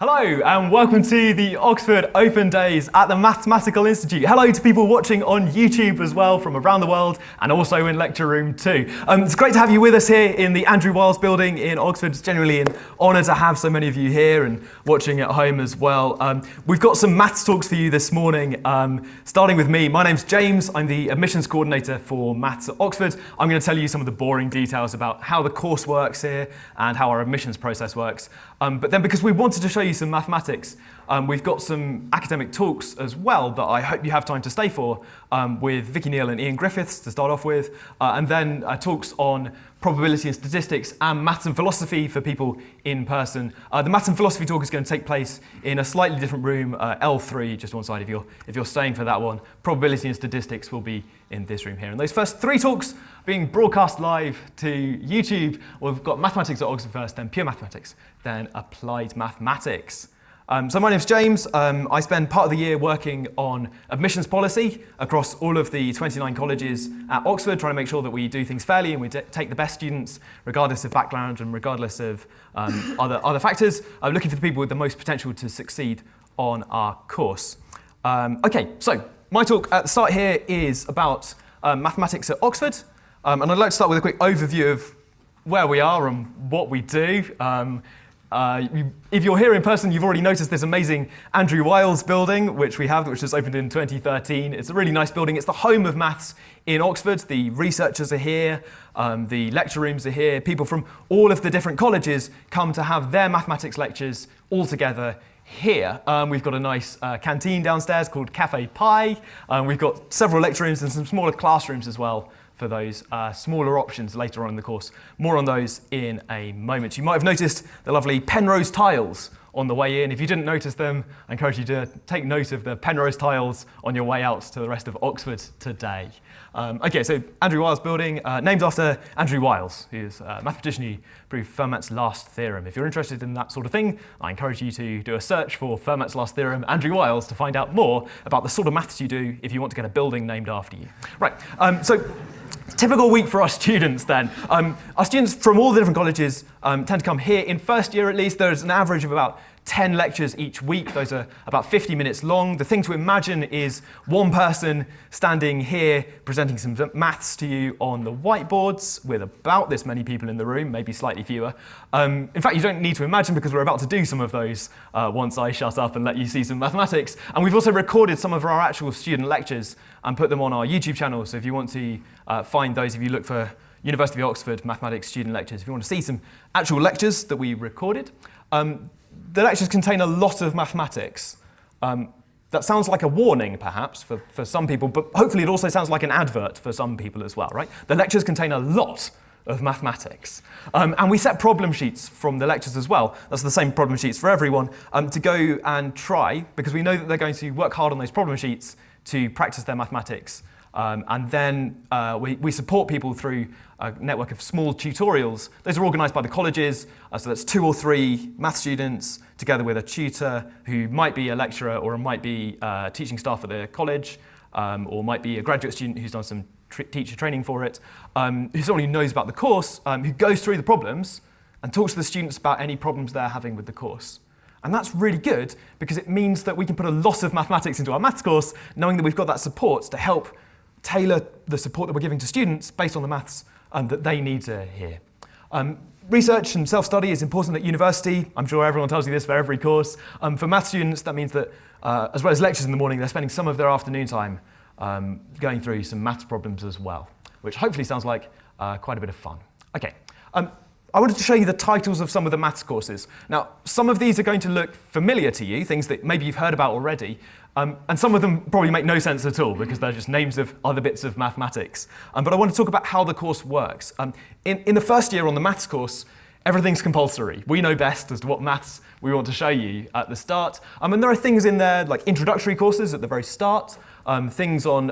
Hello and welcome to the Oxford Open Days at the Mathematical Institute. Hello to people watching on YouTube as well from around the world and also in lecture room too. It's great to have you with us here in the Andrew Wiles building in Oxford. It's genuinely an honour to have so many of you here and watching at home as well. We've got some maths talks for you this morning, starting with me. My name's James. I'm the admissions coordinator for maths at Oxford. I'm going to tell you some of the boring details about how the course works here and how our admissions process works. But then because we wanted to show you some mathematics, we've got some academic talks as well that I hope you have time to stay for, with Vicky Neal and Ian Griffiths to start off with, and then talks on probability and statistics and maths and philosophy for people in person. The maths and philosophy talk is going to take place in a slightly different room, L3, just one side if you're staying for that one. Probability and statistics will be in this room here. And those first three talks being broadcast live to YouTube. We've got mathematics at Oxford first, then pure mathematics, then applied mathematics. So my name's James. I spend part of the year working on admissions policy across all of the 29 colleges at Oxford, trying to make sure that we do things fairly and we take the best students, regardless of background and regardless of other factors, looking for the people with the most potential to succeed on our course. Okay, so my talk at the start here is about mathematics at Oxford. And I'd like to start with a quick overview of where we are and what we do. If you're here in person, you've already noticed this amazing Andrew Wiles building, which just opened in 2013. It's a really nice building. It's the home of maths in Oxford. The researchers are here, the lecture rooms are here. People from all of the different colleges come to have their mathematics lectures all together here. We've got a nice canteen downstairs called Cafe Pi. We've got several lecture rooms and some smaller classrooms as well for those smaller options later on in the course. More on those in a moment. You might have noticed the lovely Penrose tiles on the way in. If you didn't notice them, I encourage you to take note of the Penrose tiles on your way out to the rest of Oxford today. Okay, so Andrew Wiles building, named after Andrew Wiles, who's a mathematician who proved Fermat's last theorem. If you're interested in that sort of thing, I encourage you to do a search for Fermat's last theorem, Andrew Wiles, to find out more about the sort of maths you do if you want to get a building named after you. Right, so typical week for our students then. Our students from all the different colleges tend to come here in first year at least. There's an average of about 10 lectures each week. Those are about 50 minutes long. The thing to imagine is one person standing here presenting some maths to you on the whiteboards with about this many people in the room, maybe slightly fewer. In fact, you don't need to imagine because we're about to do some of those once I shut up and let you see some mathematics. And we've also recorded some of our actual student lectures and put them on our YouTube channel. So if you want to find those, if you look for University of Oxford Mathematics Student Lectures, if you want to see some actual lectures that we recorded, the lectures contain a lot of mathematics. That sounds like a warning, perhaps, for some people, but hopefully it also sounds like an advert for some people as well, right? The lectures contain a lot of mathematics. And we set problem sheets from the lectures as well. That's the same problem sheets for everyone, to go and try, because we know that they're going to work hard on those problem sheets to practice their mathematics. And then we support people through a network of small tutorials. Those are organised by the colleges, so that's 2 or 3 math students together with a tutor who might be a lecturer or might be teaching staff at the college, or might be a graduate student who's done some teacher training for it, who's someone who knows about the course, who goes through the problems and talks to the students about any problems they're having with the course. And that's really good because it means that we can put a lot of mathematics into our maths course, knowing that we've got that support to help tailor the support that we're giving to students based on the maths that they need to hear. Research and self-study is important at university. I'm sure everyone tells you this for every course. For maths students, that means that as well as lectures in the morning, they're spending some of their afternoon time going through some maths problems as well, which hopefully sounds like quite a bit of fun. Okay. I wanted to show you the titles of some of the maths courses. Now, some of these are going to look familiar to you, things that maybe you've heard about already, and some of them probably make no sense at all because they're just names of other bits of mathematics. But I want to talk about how the course works. In the first year on the maths course, everything's compulsory. We know best as to what maths we want to show you at the start. And there are things in there like introductory courses at the very start, things on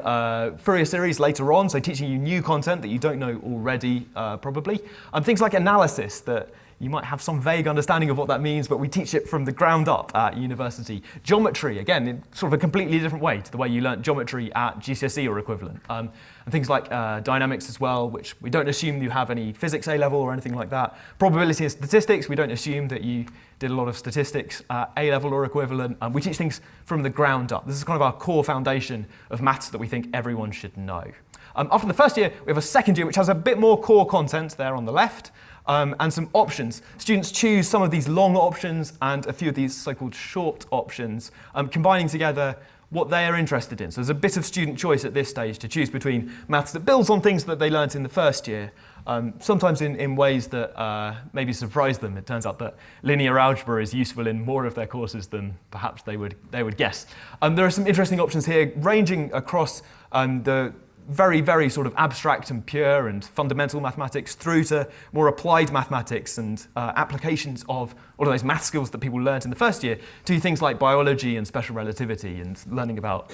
Fourier series later on, so teaching you new content that you don't know already, probably. Things like analysis that you might have some vague understanding of what that means, but we teach it from the ground up at university. Geometry, again, in sort of a completely different way to the way you learnt geometry at GCSE or equivalent. And things like dynamics as well, which we don't assume you have any physics A-level or anything like that. Probability and statistics, we don't assume that you did a lot of statistics at A-level or equivalent. We teach things from the ground up. This is kind of our core foundation of maths that we think everyone should know. After the first year, we have a second year which has a bit more core content there on the left, and some options. Students choose some of these long options and a few of these so-called short options, combining together what they are interested in. So there's a bit of student choice at this stage to choose between maths that builds on things that they learnt in the first year, sometimes in ways that maybe surprise them. It turns out that linear algebra is useful in more of their courses than perhaps they would guess. There are some interesting options here ranging across the very, very sort of abstract and pure and fundamental mathematics through to more applied mathematics and applications of all of those math skills that people learned in the first year to things like biology and special relativity and learning about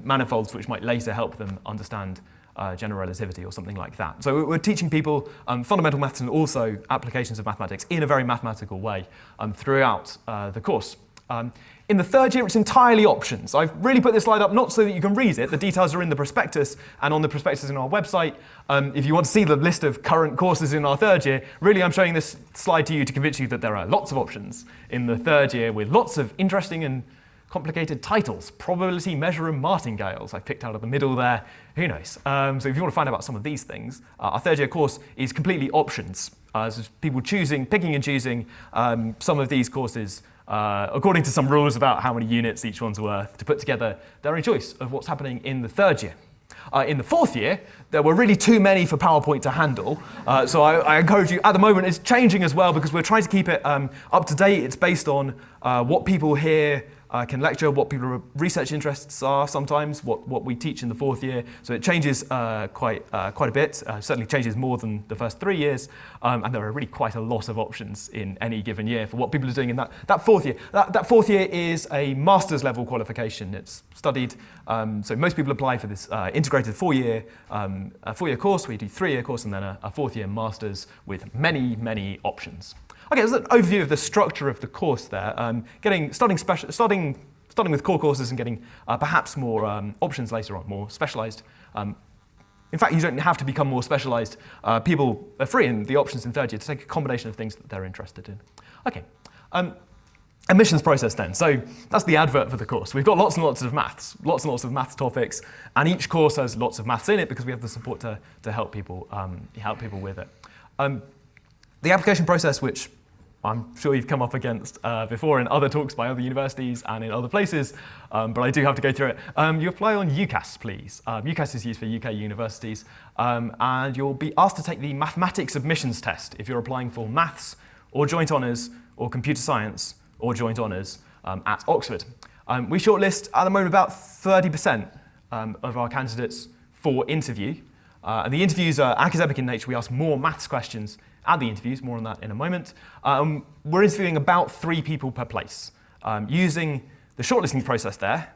manifolds, which might later help them understand general relativity or something like that. So we're teaching people fundamental maths and also applications of mathematics in a very mathematical way throughout the course. In the third year, it's entirely options. I've really put this slide up not so that you can read it. The details are in the prospectus and on the prospectus in our website. If you want to see the list of current courses in our third year, really I'm showing this slide to you to convince you that there are lots of options in the third year with lots of interesting and complicated titles. Probability, measure, and martingales I've picked out of the middle there. Who knows? So if you want to find out about some of these things, our third year course is completely options. So people picking and choosing some of these courses according to some rules about how many units each one's worth to put together their own choice of what's happening in the third year. In the fourth year, there were really too many for PowerPoint to handle. So I encourage you, at the moment it's changing as well because we're trying to keep it up to date. It's based on what people here can lecture, what people's research interests are sometimes, what we teach in the fourth year. So it changes quite a bit, certainly changes more than the first 3 years. And there are really quite a lot of options in any given year for what people are doing in that fourth year. That fourth year is a master's level qualification. It's studied, so most people apply for this integrated four-year course. We do 3-year course and then a fourth year master's with many, many options. Okay, there's an overview of the structure of the course there. Starting with core courses and getting perhaps more options later on, more specialised. In fact, you don't have to become more specialised. People are free in the options in third year to take a combination of things that they're interested in. Okay, admissions process then. So that's the advert for the course. We've got lots and lots of maths, lots and lots of maths topics, and each course has lots of maths in it because we have the support to help people with it. The application process, which I'm sure you've come up against before in other talks by other universities and in other places, but I do have to go through it. You apply on UCAS, please. UCAS is used for UK universities, and you'll be asked to take the mathematics admissions test if you're applying for maths or joint honours or computer science or joint honours at Oxford. We shortlist at the moment about 30% of our candidates for interview. And the interviews are academic in nature. We ask more maths questions at the interviews, more on that in a moment. We're interviewing about 3 people per place, using the shortlisting process there,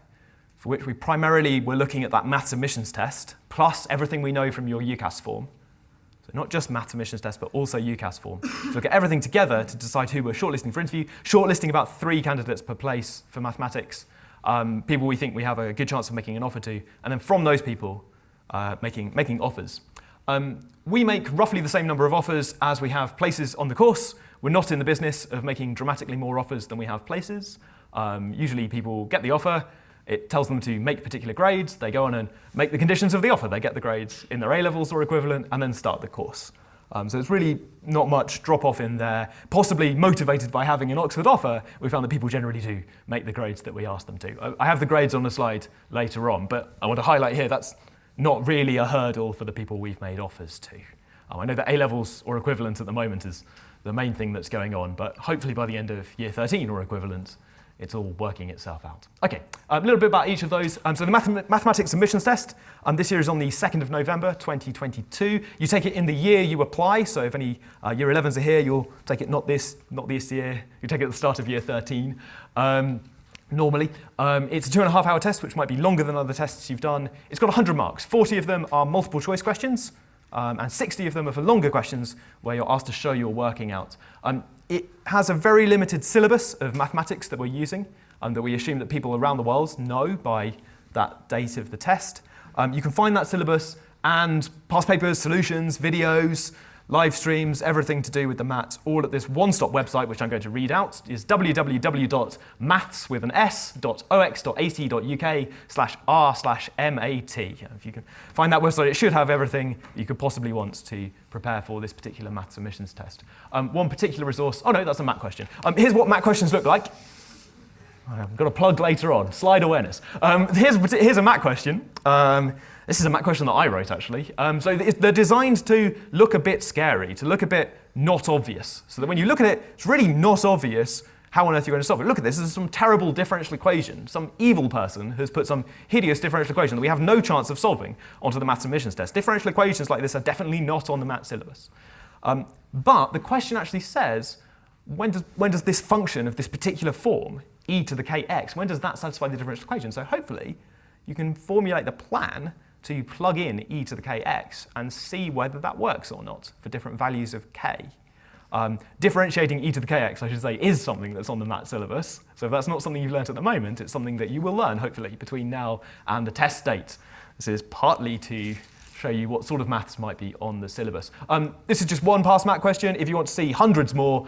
for which we're looking at that maths admissions test, plus everything we know from your UCAS form. So not just maths admissions test, but also UCAS form. So look at everything together to decide who we're shortlisting for interview, shortlisting about 3 candidates per place for mathematics, people we think we have a good chance of making an offer to, and then from those people, making offers. We make roughly the same number of offers as we have places on the course. We're not in the business of making dramatically more offers than we have places. Usually people get the offer, it tells them to make particular grades, they go on and make the conditions of the offer. They get the grades in their A-levels or equivalent and then start the course. So it's really not much drop-off in there. Possibly motivated by having an Oxford offer, we found that people generally do make the grades that we ask them to. I have the grades on the slide later on, but I want to highlight here that's not really a hurdle for the people we've made offers to. I know that A-levels or equivalent at the moment is the main thing that's going on, but hopefully by the end of year 13 or equivalent, it's all working itself out. Okay, a little bit about each of those. So the mathematics admissions test, this year is on the 2nd of November, 2022. You take it in the year you apply, so if any year 11s are here, you'll take it not this year, you take it at the start of year 13. Normally. It's a 2.5 hour test, which might be longer than other tests you've done. It's got 100 marks. 40 of them are multiple choice questions, and 60 of them are for longer questions where you're asked to show your working out. It has a very limited syllabus of mathematics that we're using, that we assume that people around the world know by that date of the test. You can find that syllabus and past papers, solutions, videos, live streams, everything to do with the maths, all at this one-stop website, which I'm going to read out, is www.maths.ox.ac.uk/r/mat. If you can find that website, it should have everything you could possibly want to prepare for this particular maths submissions test. One particular resource, oh no, that's a math question. Here's what math questions look like. I've got a plug later on, slide awareness. Here's a math question. This is a math question that I wrote, actually. So they're designed to look a bit scary, to look a bit not obvious, so that when you look at it, it's really not obvious how on earth you're going to solve it. Look at this is some terrible differential equation. Some evil person has put some hideous differential equation that we have no chance of solving onto the maths submissions test. Differential equations like this are definitely not on the maths syllabus. But the question actually says, when does this function of this particular form, e to the kx, when does that satisfy the differential equation? So hopefully you can formulate the plan to plug in e to the kx and see whether that works or not for different values of k. Differentiating e to the kx, I should say, is something that's on the maths syllabus. So if that's not something you've learnt at the moment, it's something that you will learn, hopefully, between now and the test date. This is partly to show you what sort of maths might be on the syllabus. This is just one past math question. If you want to see hundreds more,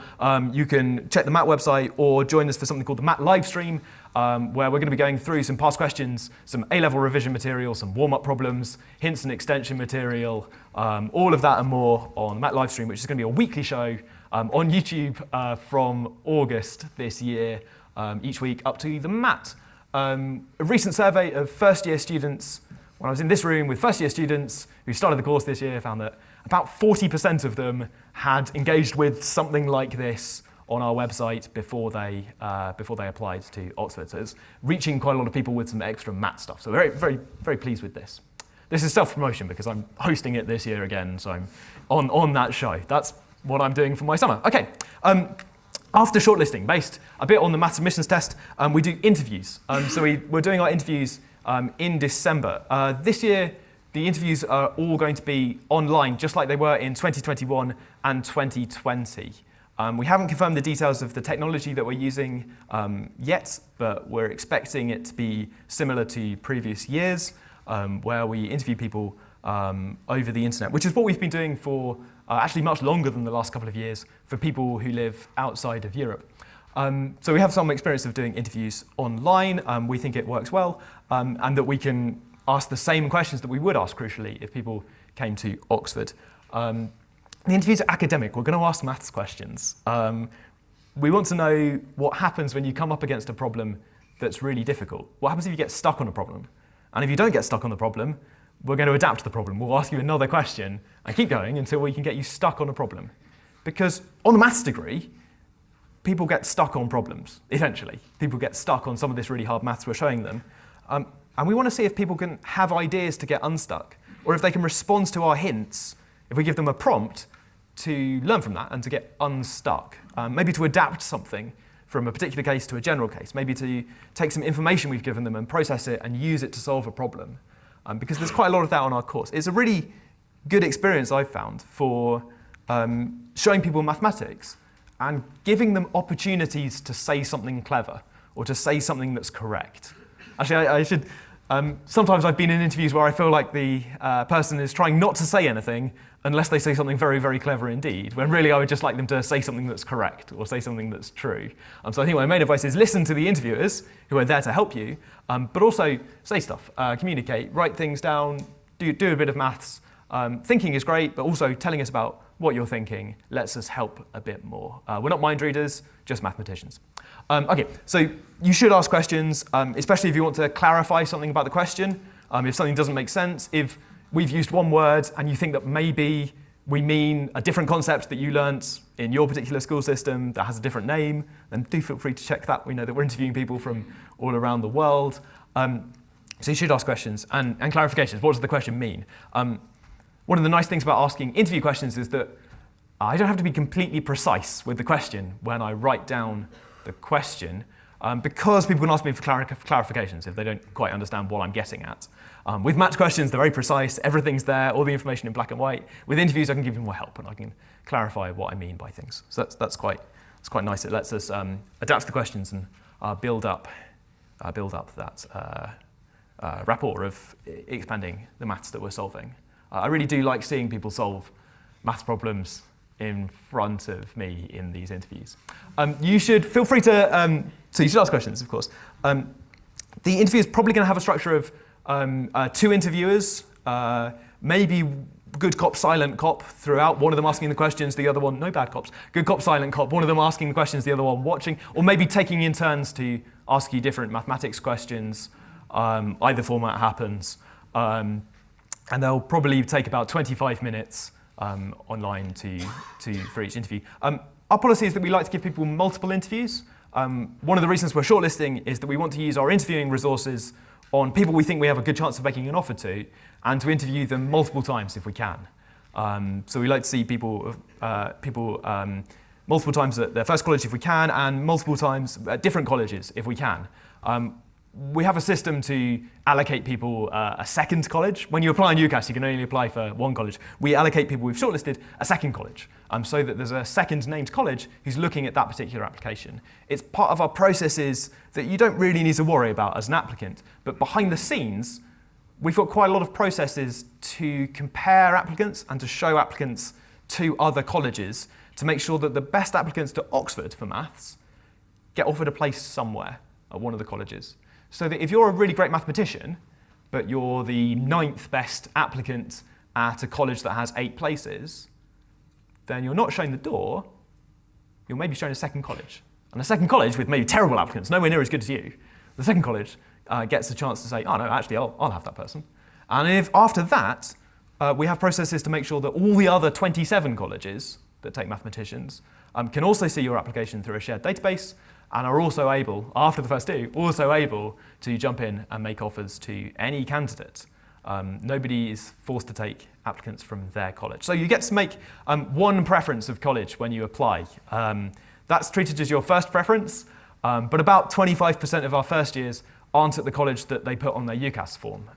you can check the math website or join us for something called the math Livestream, where we're going to be going through some past questions, some A-level revision material, some warm-up problems, hints and extension material, all of that and more on math Livestream, which is going to be a weekly show on YouTube from August this year, each week up to the mat. A recent survey of first-year students, when I was in this room with first-year students who started the course this year, found that about 40% of them had engaged with something like this on our website before they applied to Oxford. So it's reaching quite a lot of people with some extra math stuff. So very, very, very pleased with this. This is self-promotion because I'm hosting it this year again, so I'm on that show. That's what I'm doing for my summer. Okay. After shortlisting, based a bit on the maths submissions test, we do interviews. So we're doing our interviews in December. This year, the interviews are all going to be online, just like they were in 2021 and 2020. We haven't confirmed the details of the technology that we're using yet, but we're expecting it to be similar to previous years, where we interview people over the internet, which is what we've been doing for actually much longer than the last couple of years for people who live outside of Europe. So we have some experience of doing interviews online. We think it works well, and that we can ask the same questions that we would ask, crucially, if people came to Oxford. The interviews are academic. We're going to ask maths questions. We want to know what happens when you come up against a problem that's really difficult. What happens if you get stuck on a problem? And if you don't get stuck on the problem, we're going to adapt to the problem. We'll ask you another question and keep going until we can get you stuck on a problem. Because on the maths degree, people get stuck on problems, eventually. People get stuck on some of this really hard maths we're showing them. And we want to see if people can have ideas to get unstuck, or if they can respond to our hints, if we give them a prompt to learn from that and to get unstuck. Maybe to adapt something from a particular case to a general case. Maybe to take some information we've given them and process it and use it to solve a problem. Because there's quite a lot of that on our course. It's a really good experience, I've found, for showing people mathematics and giving them opportunities to say something clever or to say something that's correct. Actually, I should. Sometimes I've been in interviews where I feel like the person is trying not to say anything unless they say something very, very clever indeed, when really I would just like them to say something that's correct or say something that's true. So I think my main advice is listen to the interviewers who are there to help you, but also say stuff, communicate, write things down, do a bit of maths. Thinking is great, but also telling us about what you're thinking lets us help a bit more. We're not mind readers, just mathematicians. Okay, so you should ask questions, especially if you want to clarify something about the question. If something doesn't make sense, if we've used one word and you think that maybe we mean a different concept that you learnt in your particular school system that has a different name, then do feel free to check that. We know that we're interviewing people from all around the world. So you should ask questions and clarifications. What does the question mean? One of the nice things about asking interview questions is that I don't have to be completely precise with the question when I write down the question. because people can ask me for clarifications if they don't quite understand what I'm getting at. With match questions, they're very precise, everything's there, all the information in black and white. With interviews, I can give you more help and I can clarify what I mean by things. So that's quite nice. It lets us adapt to the questions and build up that rapport of expanding the maths that we're solving. I really do like seeing people solve maths problems in front of me in these interviews. You should feel free to, so you should ask questions, of course. The interview is probably going to have a structure of 2 interviewers, maybe good cop, silent cop throughout, one of them asking the questions, the other one, no bad cops, good cop, silent cop, one of them asking the questions, the other one watching, or maybe taking in turns to ask you different mathematics questions. Either format happens. And they'll probably take about 25 minutes online for each interview. Our policy is that we like to give people multiple interviews. One of the reasons we're shortlisting is that we want to use our interviewing resources on people we think we have a good chance of making an offer to, and to interview them multiple times if we can. So we like to see people multiple times at their first college if we can, and multiple times at different colleges if we can. We have a system to allocate people a second college. When you apply on UCAS, you can only apply for one college. We allocate people we've shortlisted a second college, so that there's a second named college who's looking at that particular application. It's part of our processes that you don't really need to worry about as an applicant, but behind the scenes, we've got quite a lot of processes to compare applicants and to show applicants to other colleges to make sure that the best applicants to Oxford for maths get offered a place somewhere at one of the colleges. So that if you're a really great mathematician, but you're the 9th best applicant at a college that has 8 places, then you're not shown the door, you're maybe shown a second college. And a second college with maybe terrible applicants, nowhere near as good as you, the second college gets a chance to say, oh no, actually I'll have that person. And if after that, we have processes to make sure that all the other 27 colleges that take mathematicians can also see your application through a shared database, and are also able, after the first 2, also able to jump in and make offers to any candidate. Nobody is forced to take applicants from their college. So you get to make one preference of college when you apply. That's treated as your first preference, but about 25% of our first years aren't at the college that they put on their UCAS form.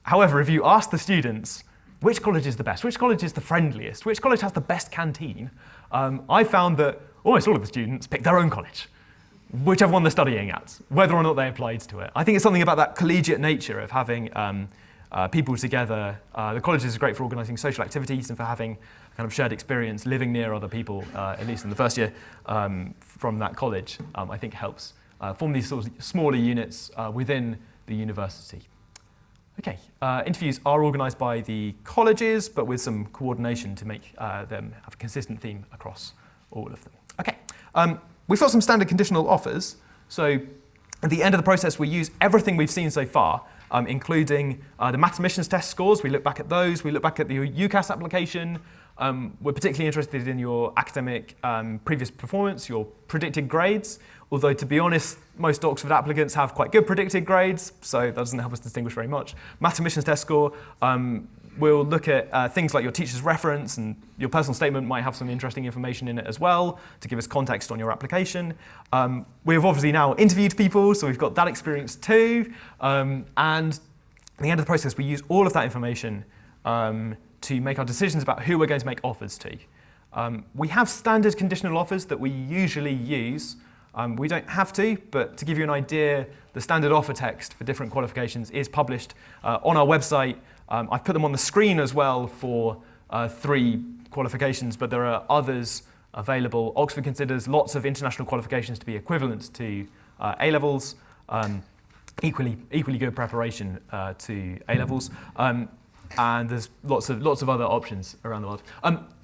However, if you ask the students, which college is the best, which college is the friendliest, which college has the best canteen, I found that almost all of the students pick their own college, whichever one they're studying at, whether or not they applied to it. I think it's something about that collegiate nature of having people together. The colleges are great for organising social activities and for having kind of shared experience, living near other people, at least in the first year from that college, I think helps form these sort of smaller units within the university. Okay, interviews are organised by the colleges, but with some coordination to make them have a consistent theme across all of them. Okay, we've got some standard conditional offers. So at the end of the process, we use everything we've seen so far, including the maths admissions test scores. We look back at those. We look back at the UCAS application. We're particularly interested in your academic previous performance, your predicted grades. Although, to be honest, most Oxford applicants have quite good predicted grades, so that doesn't help us distinguish very much. Maths admissions test score, we'll look at things like your teacher's reference, and your personal statement might have some interesting information in it as well to give us context on your application. We've obviously now interviewed people, so we've got that experience too. And at the end of the process, we use all of that information to make our decisions about who we're going to make offers to. We have standard conditional offers that we usually use. We don't have to, but to give you an idea, the standard offer text for different qualifications is published on our website. I've put them on the screen as well for 3 qualifications, but there are others available. Oxford considers lots of international qualifications to be equivalent to A-levels, equally good preparation to A-levels, and there's lots of other options around the world.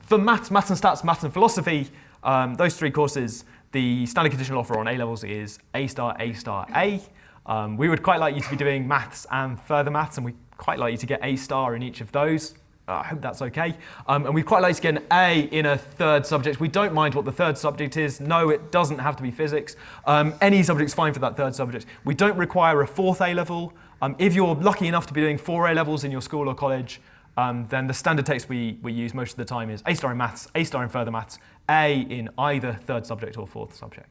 For maths and stats, maths and philosophy, those 3 courses, the standard conditional offer on A-levels is A star, A star, A. We would quite like you to be doing maths and further maths, and we'd quite like you to get A star in each of those. I hope that's okay. And we'd quite like to get an A in a 3rd subject. We don't mind what the 3rd subject is. No, it doesn't have to be physics. Any subject's fine for that 3rd subject. We don't require a 4th A-level. If you're lucky enough to be doing 4 A-levels in your school or college, then the standard text we use most of the time is A star in maths, A star in further maths, A in either 3rd subject or 4th subject.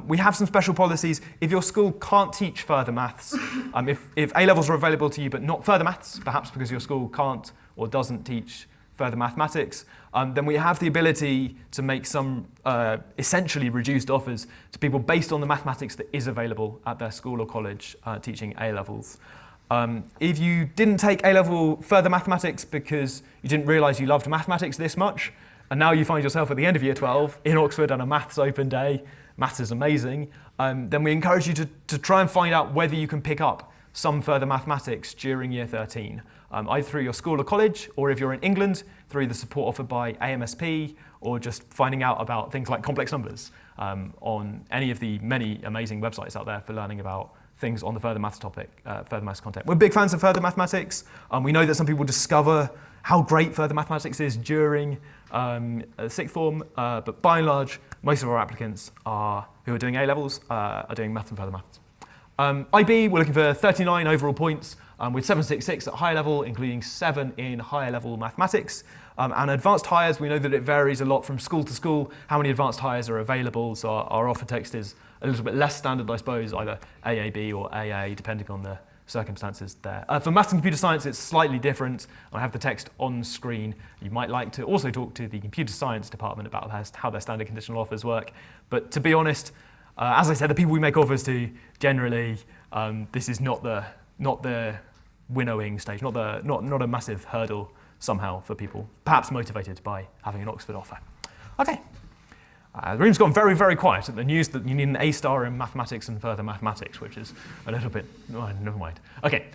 We have some special policies. If your school can't teach further maths, if A-levels are available to you but not further maths, perhaps because your school can't or doesn't teach further mathematics, then we have the ability to make some essentially reduced offers to people based on the mathematics that is available at their school or college teaching A-levels. If you didn't take A-level further mathematics because you didn't realise you loved mathematics this much, and now you find yourself at the end of year 12 in Oxford on a maths open day, maths is amazing, then we encourage you to try and find out whether you can pick up some further mathematics during year 13, either through your school or college, or if you're in England, through the support offered by AMSP, or just finding out about things like complex numbers on any of the many amazing websites out there for learning about things on the further maths topic, further maths content. We're big fans of further mathematics. We know that some people discover how great further mathematics is during sixth form, but by and large, most of our applicants who are doing A-levels are doing maths and further maths. IB, we're looking for 39 overall points with 766 at higher level, including 7 in higher level mathematics. And advanced hires, we know that it varies a lot from school to school, how many advanced hires are available. So our offer text is a little bit less standard, I suppose, either AAB or AA, depending on the circumstances there. For maths and computer science, it's slightly different. I have the text on screen. You might like to also talk to the computer science department about how their standard conditional offers work. But to be honest, as I said, the people we make offers to, generally, this is not the winnowing stage, not a massive hurdle somehow for people, perhaps motivated by having an Oxford offer. Okay. The room's gone very, very quiet at the news that you need an A-star in mathematics and further mathematics, which is a little bit, never mind. Okay,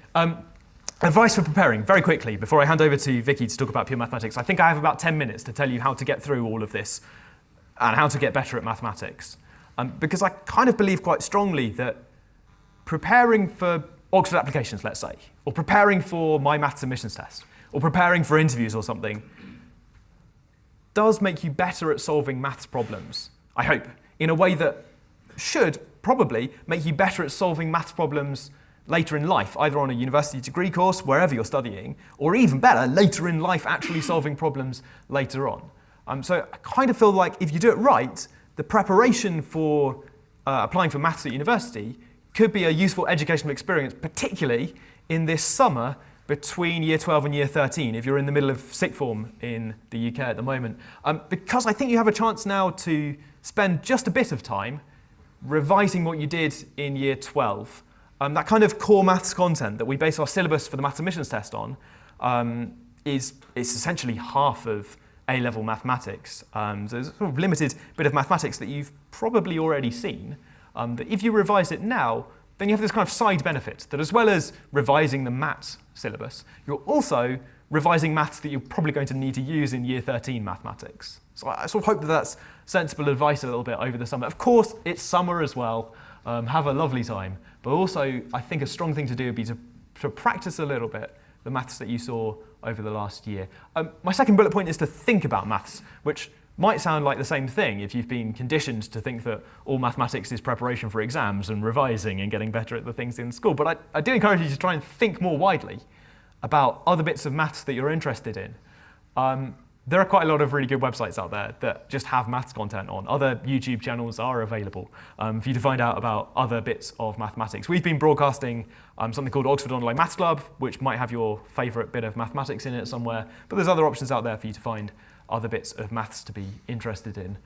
advice for preparing, very quickly, before I hand over to Vicky to talk about pure mathematics. I think I have about 10 minutes to tell you how to get through all of this and how to get better at mathematics. Because I kind of believe quite strongly that preparing for Oxford applications, let's say, or preparing for my maths admissions test, or preparing for interviews or something, does make you better at solving maths problems, I hope, in a way that should probably make you better at solving maths problems later in life, either on a university degree course, wherever you're studying, or even better, later in life, actually solving problems later on. So I kind of feel like if you do it right, the preparation for applying for maths at university could be a useful educational experience, particularly in this summer between year 12 and year 13, if you're in the middle of sixth form in the UK at the moment. Because I think you have a chance now to spend just a bit of time revising what you did in year 12. That kind of core maths content that we base our syllabus for the maths admissions test on is essentially half of A-level mathematics. So there's a sort of limited bit of mathematics that you've probably already seen. That if you revise it now, then you have this kind of side benefit that as well as revising the maths syllabus, you're also revising maths that you're probably going to need to use in year 13 mathematics. So I sort of hope that that's sensible advice a little bit over the summer. Of course, it's summer as well. Have a lovely time. But also, I think a strong thing to do would be to practice a little bit the maths that you saw over the last year. My second bullet point is to think about maths, which might sound like the same thing if you've been conditioned to think that all mathematics is preparation for exams and revising and getting better at the things in school. But I do encourage you to try and think more widely about other bits of maths that you're interested in. There are quite a lot of really good websites out there that just have maths content on. Other YouTube channels are available for you to find out about other bits of mathematics. We've been broadcasting something called Oxford Online Maths Club, which might have your favourite bit of mathematics in it somewhere, but there's other options out there for you to find other bits of maths to be interested in,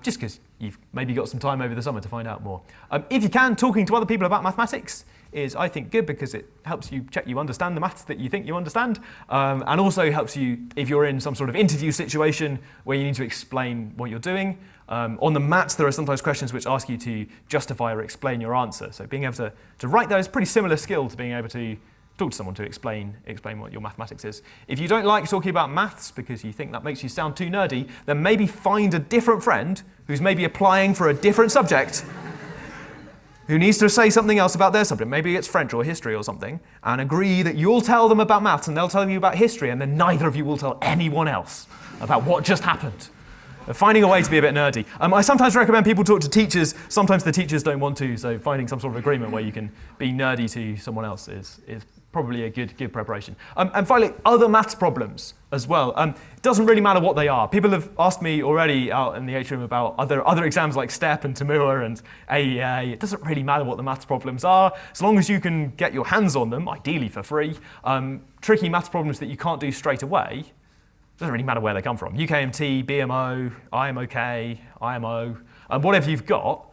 just because you've maybe got some time over the summer to find out more. If you can, talking to other people about mathematics is, I think, good because it helps you check you understand the maths that you think you understand, and also helps you if you're in some sort of interview situation where you need to explain what you're doing. On the maths, there are sometimes questions which ask you to justify or explain your answer. So being able to write that is a pretty similar skill to being able to talk to someone to explain what your mathematics is. If you don't like talking about maths because you think that makes you sound too nerdy, then maybe find a different friend who's maybe applying for a different subject who needs to say something else about their subject. Maybe it's French or history or something, and agree that you'll tell them about maths and they'll tell you about history, and then neither of you will tell anyone else about what just happened. Finding a way to be a bit nerdy. I sometimes recommend people talk to teachers. Sometimes the teachers don't want to, so finding some sort of agreement where you can be nerdy to someone else is probably a good preparation. And finally, other maths problems as well. It doesn't really matter what they are. People have asked me already out in the atrium about other exams like STEP and TAMUA and AEA. It doesn't really matter what the maths problems are, as long as you can get your hands on them, ideally for free. Tricky maths problems that you can't do straight away, doesn't really matter where they come from. UKMT, BMO, IMOK, IMO, whatever you've got,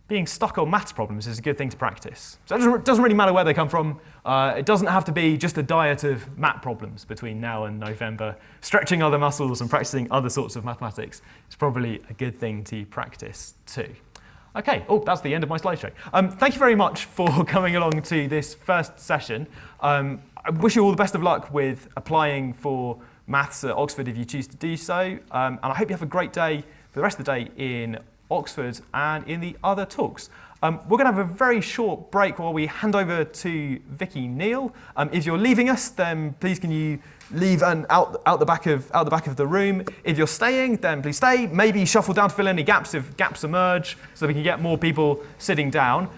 being stuck on maths problems is a good thing to practice. So it doesn't really matter where they come from. It doesn't have to be just a diet of math problems between now and November. Stretching other muscles and practicing other sorts of mathematics is probably a good thing to practice too. Okay, that's the end of my slideshow. Thank you very much for coming along to this first session. I wish you all the best of luck with applying for maths at Oxford if you choose to do so. And I hope you have a great day for the rest of the day in Oxford and in the other talks. We're going to have a very short break while we hand over to Vicky Neal. If you're leaving us, then please can you leave and out the back of the room. If you're staying, then please stay. Maybe shuffle down to fill any gaps if gaps emerge, so we can get more people sitting down.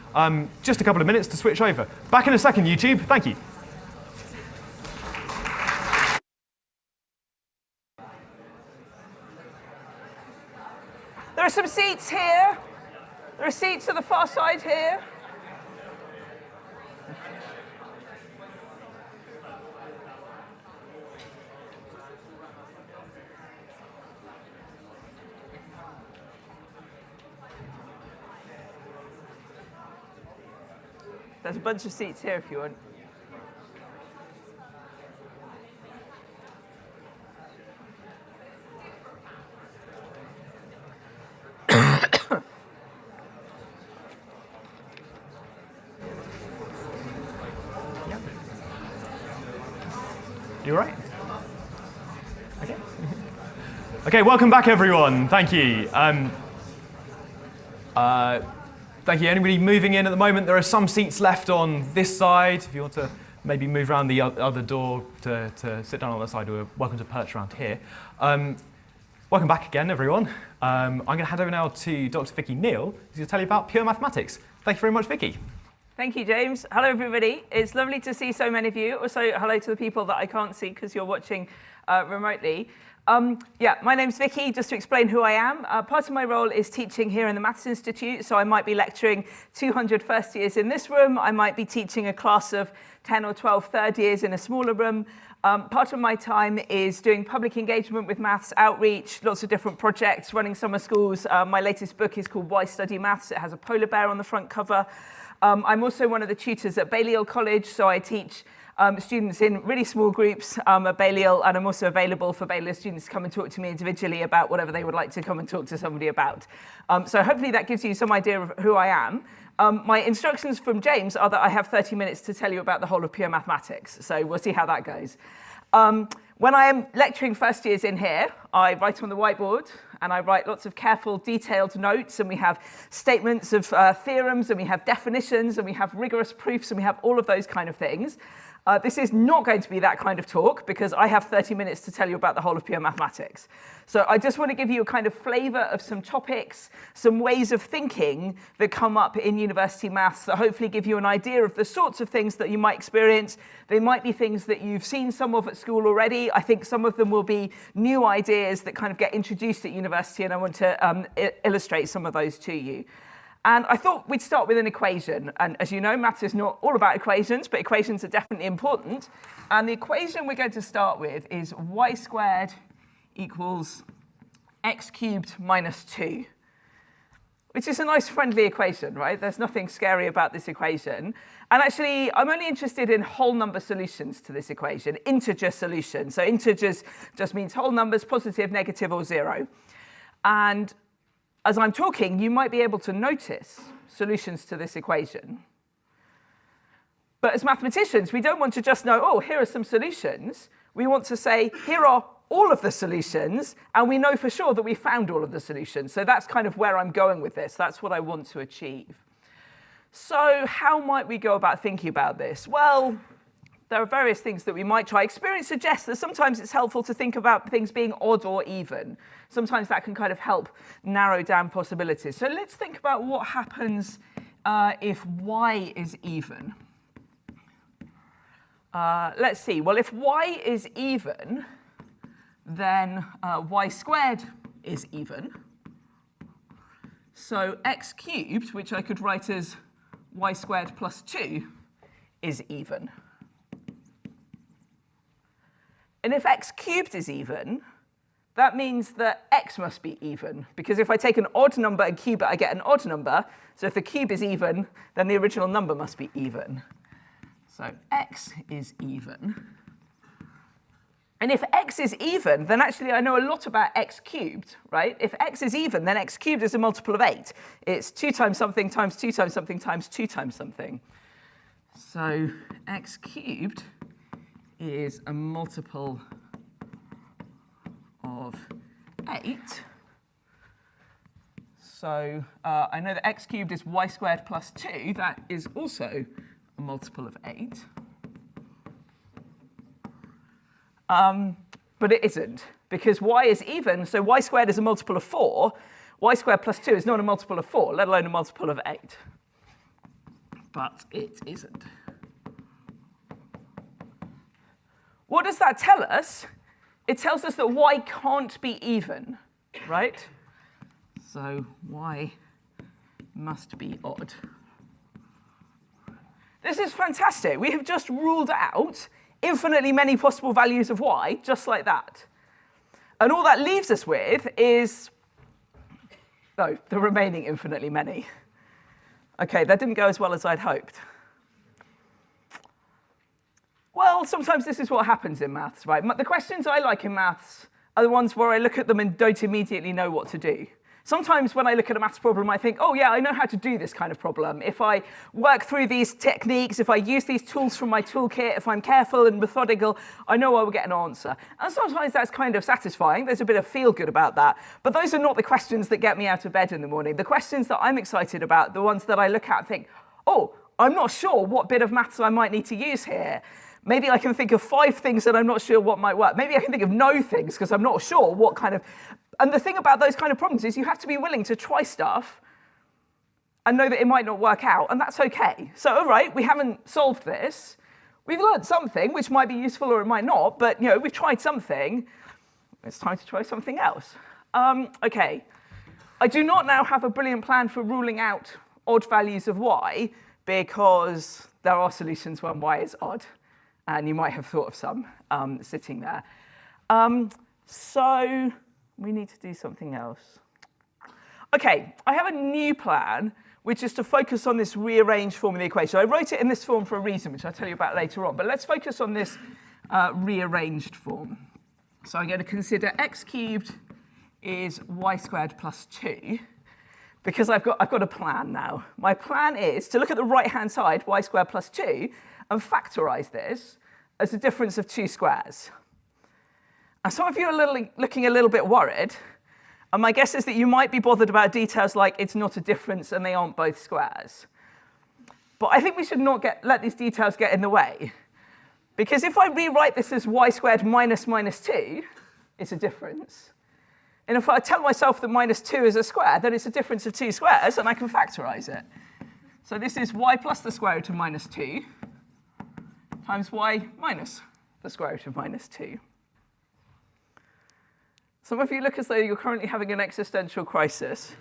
Just a couple of minutes to switch over. Back in a second, YouTube. Thank you. There are some seats here. There are seats to the far side here. There's a bunch of seats here if you want. You all right? Okay. Okay, welcome back, everyone. Thank you. Thank you. Anybody moving in at the moment? There are some seats left on this side. If you want to maybe move around the other door to sit down on the side, we're welcome to perch around here. Welcome back again, everyone. I'm going to hand over now to Dr. Vicky Neal, who's going to tell you about pure mathematics. Thank you very much, Vicky. Thank you, James. Hello, everybody. It's lovely to see so many of you. Also, hello to the people that I can't see because you're watching remotely. My name's Vicky. Just to explain who I am, part of my role is teaching here in the Maths Institute, so I might be lecturing 200 first years in this room. I might be teaching a class of 10 or 12 third years in a smaller room. Part of my time is doing public engagement with maths, outreach, lots of different projects, running summer schools. My latest book is called Why Study Maths. It has a polar bear on the front cover. I'm also one of the tutors at Balliol College, so I teach students in really small groups at Balliol, and I'm also available for Balliol students to come and talk to me individually about whatever they would like to come and talk to somebody about. So hopefully that gives you some idea of who I am. My instructions from James are that I have 30 minutes to tell you about the whole of pure mathematics, so we'll see how that goes. When I am lecturing first years in here, I write on the whiteboard, and I write lots of careful, detailed notes, and we have statements of theorems, and we have definitions, and we have rigorous proofs, and we have all of those kind of things. This is not going to be that kind of talk, because I have 30 minutes to tell you about the whole of pure mathematics. So I just want to give you a kind of flavour of some topics, some ways of thinking that come up in university maths that hopefully give you an idea of the sorts of things that you might experience. They might be things that you've seen some of at school already. I think some of them will be new ideas that kind of get introduced at university, and I want to illustrate some of those to you. And I thought we'd start with an equation. And as you know, maths is not all about equations, but equations are definitely important. And the equation we're going to start with is y squared equals x cubed minus 2, which is a nice friendly equation, right? There's nothing scary about this equation. And actually, I'm only interested in whole number solutions to this equation, integer solutions. So integers just means whole numbers, positive, negative, or 0. And as I'm talking, you might be able to notice solutions to this equation. But as mathematicians, we don't want to just know, oh, here are some solutions. We want to say, here are all of the solutions, and we know for sure that we found all of the solutions. So that's kind of where I'm going with this. That's what I want to achieve. So how might we go about thinking about this? Well, there are various things that we might try. Experience suggests that sometimes it's helpful to think about things being odd or even. Sometimes that can kind of help narrow down possibilities. So let's think about what happens if y is even. Let's see. Well, if y is even, then y squared is even. So x cubed, which I could write as y squared plus 2, is even. And if x cubed is even, that means that x must be even, because if I take an odd number and cube it, I get an odd number. So if the cube is even, then the original number must be even. So x is even. And if x is even, then actually I know a lot about x cubed, right? If x is even, then x cubed is a multiple of 8. It's 2 times something times 2 times something times 2 times something. So x cubed is a multiple of 8. So I know that x cubed is y squared plus 2. That is also a multiple of 8. But it isn't, because y is even, so y squared is a multiple of 4. Y squared plus 2 is not a multiple of 4, let alone a multiple of 8. But it isn't. What does that tell us? It tells us that y can't be even, right? So y must be odd. This is fantastic. We have just ruled out infinitely many possible values of y, just like that. And all that leaves us with is, the remaining infinitely many. OK, that didn't go as well as I'd hoped. Well, sometimes this is what happens in maths, right? The questions I like in maths are the ones where I look at them and don't immediately know what to do. Sometimes when I look at a maths problem, I think, oh, yeah, I know how to do this kind of problem. If I work through these techniques, if I use these tools from my toolkit, if I'm careful and methodical, I know I will get an answer. And sometimes that's kind of satisfying. There's a bit of feel-good about that. But those are not the questions that get me out of bed in the morning. The questions that I'm excited about, the ones that I look at and think, oh, I'm not sure what bit of maths I might need to use here. Maybe I can think of 5 things that I'm not sure what might work. Maybe I can think of no things because I'm not sure what kind of... And the thing about those kind of problems is you have to be willing to try stuff and know that it might not work out, and that's OK. So, all right, we haven't solved this. We've learned something, which might be useful or it might not, but we've tried something. It's time to try something else. OK. I do not now have a brilliant plan for ruling out odd values of y, because there are solutions when y is odd. And you might have thought of some sitting there. So we need to do something else. OK, I have a new plan, which is to focus on this rearranged form of the equation. I wrote it in this form for a reason, which I'll tell you about later on. But let's focus on this rearranged form. So I'm going to consider x cubed is y squared plus 2. Because I've got a plan now. My plan is to look at the right-hand side, y squared plus 2, and factorize this as a difference of 2 squares. And some of you are looking a little bit worried. And my guess is that you might be bothered about details like it's not a difference and they aren't both squares. But I think we should not let these details get in the way. Because if I rewrite this as y squared minus minus 2, it's a difference. And if I tell myself that minus 2 is a square, then it's a difference of 2 squares, and I can factorize it. So this is y plus the square root of minus 2 times y minus the square root of minus 2. Some of you look as though you're currently having an existential crisis.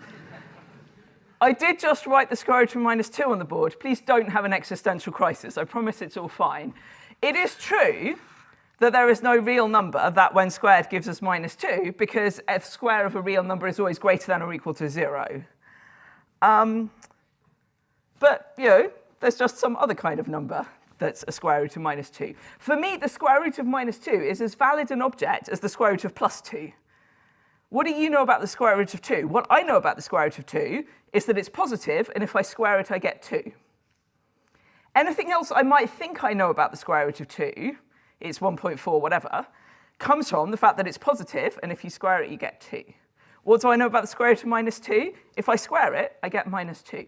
I did just write the square root of minus 2 on the board. Please don't have an existential crisis. I promise it's all fine. It is true that there is no real number that when squared gives us minus 2, because a square of a real number is always greater than or equal to 0. But, there's just some other kind of number that's a square root of minus 2. For me, the square root of minus 2 is as valid an object as the square root of plus 2. What do you know about the square root of 2? What I know about the square root of 2 is that it's positive, and if I square it, I get 2. Anything else I might think I know about the square root of 2, it's 1.4, whatever, comes from the fact that it's positive, and if you square it, you get 2. What do I know about the square root of minus 2? If I square it, I get minus 2.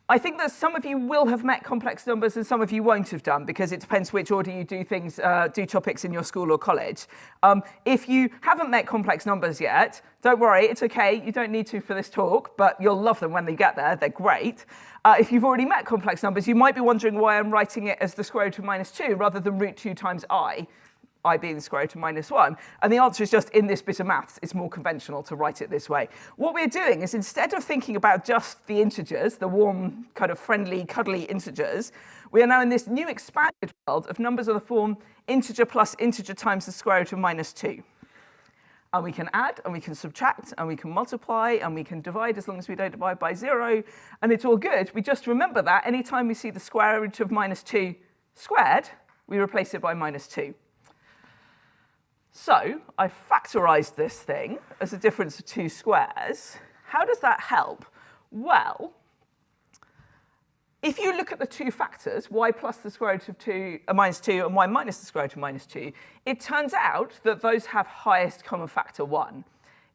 I think that some of you will have met complex numbers and some of you won't have done, because it depends which order you do things, do topics in your school or college. If you haven't met complex numbers yet, don't worry, it's okay. You don't need to for this talk, but you'll love them when they get there. They're great. If you've already met complex numbers, you might be wondering why I'm writing it as the square root of -2 rather than root 2 times I being the square root of -1. And the answer is just in this bit of maths, it's more conventional to write it this way. What we're doing is, instead of thinking about just the integers, the warm, kind of friendly, cuddly integers, we are now in this new expanded world of numbers of the form integer plus integer times the square root of -2. And we can add, and we can subtract, and we can multiply, and we can divide as long as we don't divide by 0, and it's all good. We just remember that anytime we see the square root of -2 squared, we replace it by -2. So I factorized this thing as a difference of 2 squares. How does that help? Well, if you look at the two factors, y plus the square root of -2 and y minus the square root of -2, it turns out that those have highest common factor 1.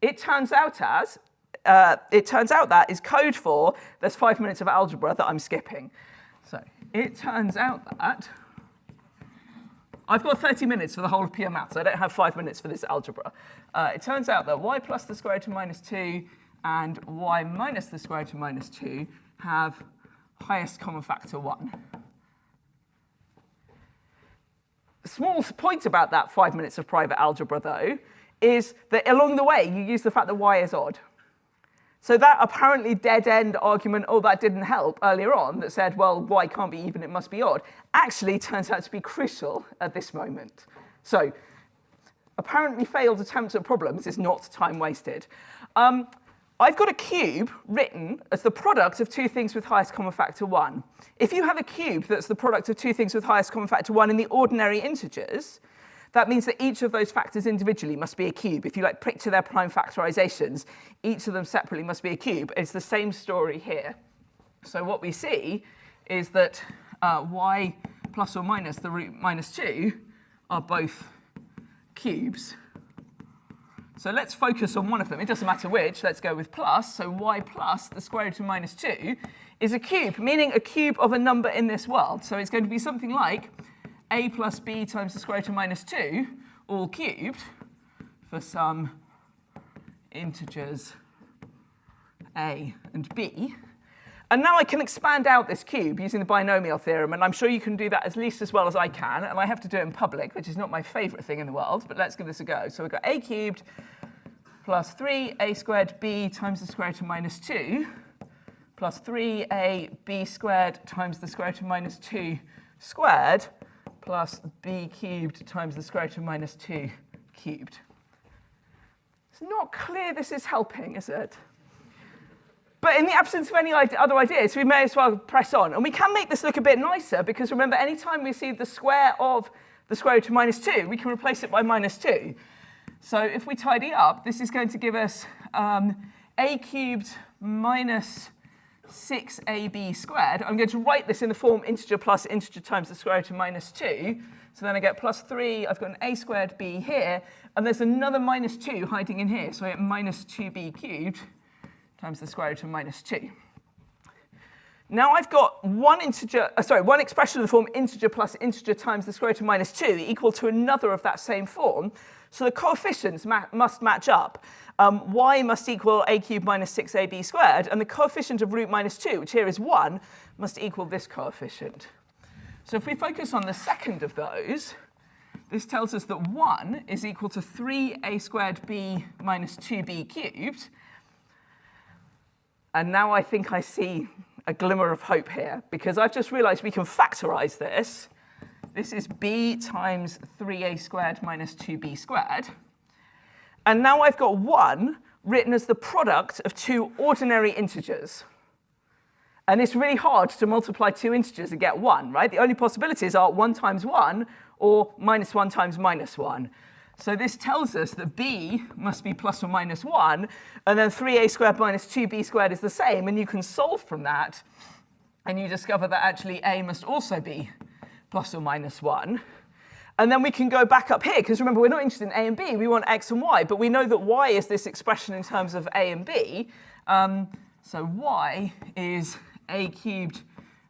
It turns out that is code for there's 5 minutes of algebra that I'm skipping. So it turns out that I've got 30 minutes for the whole of pure maths. I don't have 5 minutes for this algebra. It turns out that y plus the square root of -2 and y minus the square root of -2 have highest common factor 1. A small point about that 5 minutes of private algebra, though, is that along the way, you use the fact that y is odd. So that apparently dead-end argument, oh, that didn't help, earlier on, that said, well, y can't be even, it must be odd, actually turns out to be crucial at this moment. So apparently failed attempts at problems is not time wasted. I've got a cube written as the product of two things with highest common factor 1. If you have a cube that's the product of two things with highest common factor 1 in the ordinary integers, that means that each of those factors individually must be a cube. If you picture their prime factorizations, each of them separately must be a cube. It's the same story here. So what we see is that y plus or minus the root -2 are both cubes. So let's focus on one of them. It doesn't matter which. Let's go with plus. So y plus the square root of -2 is a cube, meaning a cube of a number in this world. So it's going to be something like a plus b times the square root of -2, all cubed, for some integers a and b. And now I can expand out this cube using the binomial theorem, and I'm sure you can do that at least as well as I can, and I have to do it in public, which is not my favorite thing in the world, but let's give this a go. So we've got a cubed plus 3a squared b times the square root of -2 plus 3ab squared times the square root of -2 squared plus b cubed times the square root of -2 cubed. It's not clear this is helping, is it? But in the absence of any other ideas, we may as well press on. And we can make this look a bit nicer, because remember, anytime we see the square of the square root of -2, we can replace it by -2. So if we tidy up, this is going to give us a cubed minus 6ab squared. I'm going to write this in the form integer plus integer times the square root of -2. So then I get plus 3, I've got an a squared b here, and there's another -2 hiding in here. So I get minus 2b cubed times the square root of -2. Now I've got one expression of the form integer plus integer times the square root of -2 equal to another of that same form. So the coefficients must match up. Y must equal a cubed minus 6ab squared, and the coefficient of root -2, which here is 1, must equal this coefficient. So if we focus on the second of those, this tells us that 1 is equal to 3a squared b minus 2b cubed. And now I think I see a glimmer of hope here, because I've just realized we can factorize this. This is b times 3a squared minus 2b squared. And now I've got 1 written as the product of two ordinary integers. And it's really hard to multiply two integers and get 1, right? The only possibilities are 1 times 1 or -1 times -1. So this tells us that b must be plus or minus 1, and then 3a squared minus 2b squared is the same, and you can solve from that, and you discover that actually a must also be plus or minus 1. And then we can go back up here, because remember, we're not interested in a and b, we want x and y, but we know that y is this expression in terms of a and b. So y is a cubed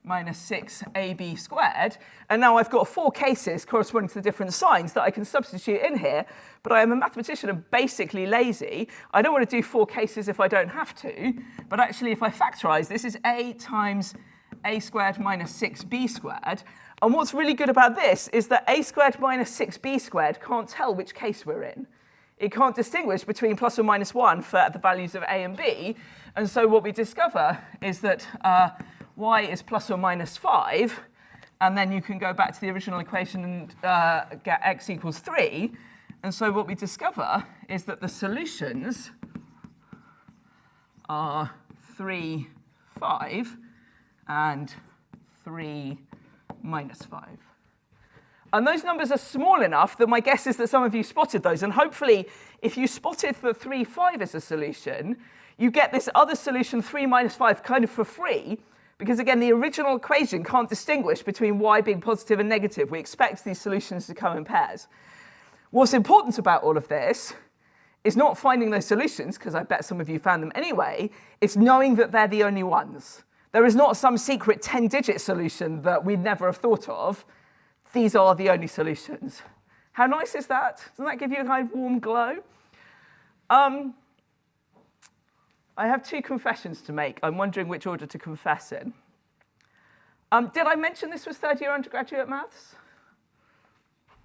minus 6ab squared. And now I've got 4 cases corresponding to the different signs that I can substitute in here. But I am a mathematician and basically lazy. I don't want to do 4 cases if I don't have to. But actually, if I factorize, this is a times a squared minus 6b squared. And what's really good about this is that a squared minus 6b squared can't tell which case we're in. It can't distinguish between plus or minus 1 for the values of a and b. And so what we discover is that y is plus or minus 5. And then you can go back to the original equation and get x equals 3. And so what we discover is that the solutions are 3, 5, and 3, minus 5. And those numbers are small enough that my guess is that some of you spotted those. And hopefully, if you spotted the 3, 5 as a solution, you get this other solution, 3 minus 5, kind of for free. Because again, the original equation can't distinguish between y being positive and negative. We expect these solutions to come in pairs. What's important about all of this is not finding those solutions, because I bet some of you found them anyway. It's knowing that they're the only ones. There is not some secret 10-digit solution that we'd never have thought of. These are the only solutions. How nice is that? Doesn't that give you a kind of warm glow? I have 2 confessions to make. I'm wondering which order to confess in. Did I mention this was third-year undergraduate maths?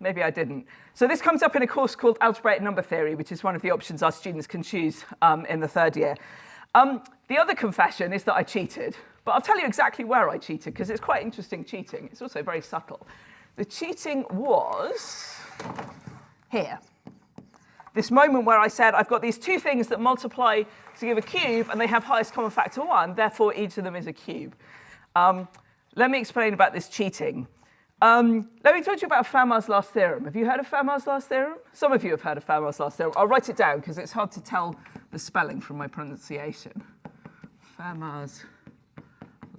Maybe I didn't. So this comes up in a course called Algebraic Number Theory, which is one of the options our students can choose in the 3rd year. The other confession is that I cheated. But I'll tell you exactly where I cheated, because it's quite interesting cheating. It's also very subtle. The cheating was here. This moment where I said, I've got these 2 things that multiply to give a cube, and they have highest common factor 1. Therefore, each of them is a cube. Let me explain about this cheating. Let me talk to you about Fermat's last theorem. Have you heard of Fermat's last theorem? Some of you have heard of Fermat's last theorem. I'll write it down, because it's hard to tell the spelling from my pronunciation. Fermat's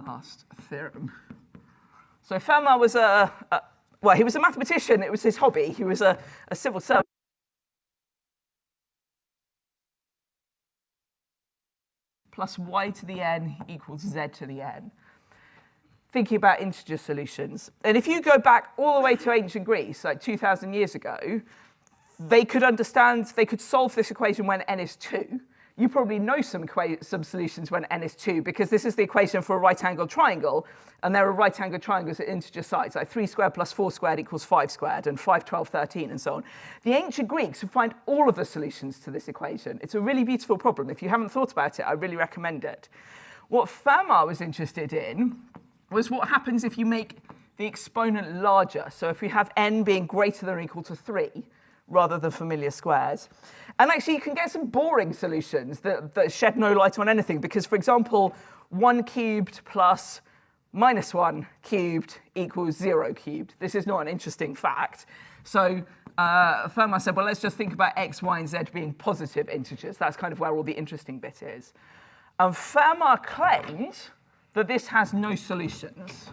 last theorem. So Fermat was well, he was a mathematician. It was his hobby. He was a civil servant. Plus y to the n equals z to the n. Thinking about integer solutions. And if you go back all the way to ancient Greece, like 2,000 years ago, they could solve this equation when n is 2. You probably know some solutions when n is 2, because this is the equation for a right-angled triangle, and there are right-angled triangles at integer sides, like 3 squared plus 4 squared equals 5 squared, and 5, 12, 13, and so on. The ancient Greeks would find all of the solutions to this equation. It's a really beautiful problem. If you haven't thought about it, I really recommend it. What Fermat was interested in was what happens if you make the exponent larger. So if we have n being greater than or equal to 3, rather than familiar squares. And actually, you can get some boring solutions that shed no light on anything, because, for example, 1 cubed plus minus 1 cubed equals 0 cubed. This is not an interesting fact. So Fermat said, well, let's just think about x, y, and z being positive integers. That's kind of where all the interesting bit is. And Fermat claimed that this has no solutions.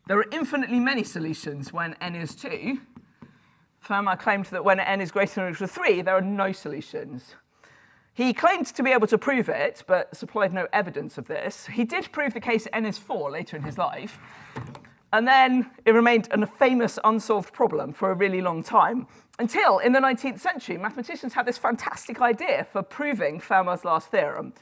There are infinitely many solutions when n is 2. Fermat claimed that when n is greater than or equal to 3, there are no solutions. He claimed to be able to prove it, but supplied no evidence of this. He did prove the case n is 4 later in his life. And then it remained a famous unsolved problem for a really long time, until in the 19th century, mathematicians had this fantastic idea for proving Fermat's last theorem.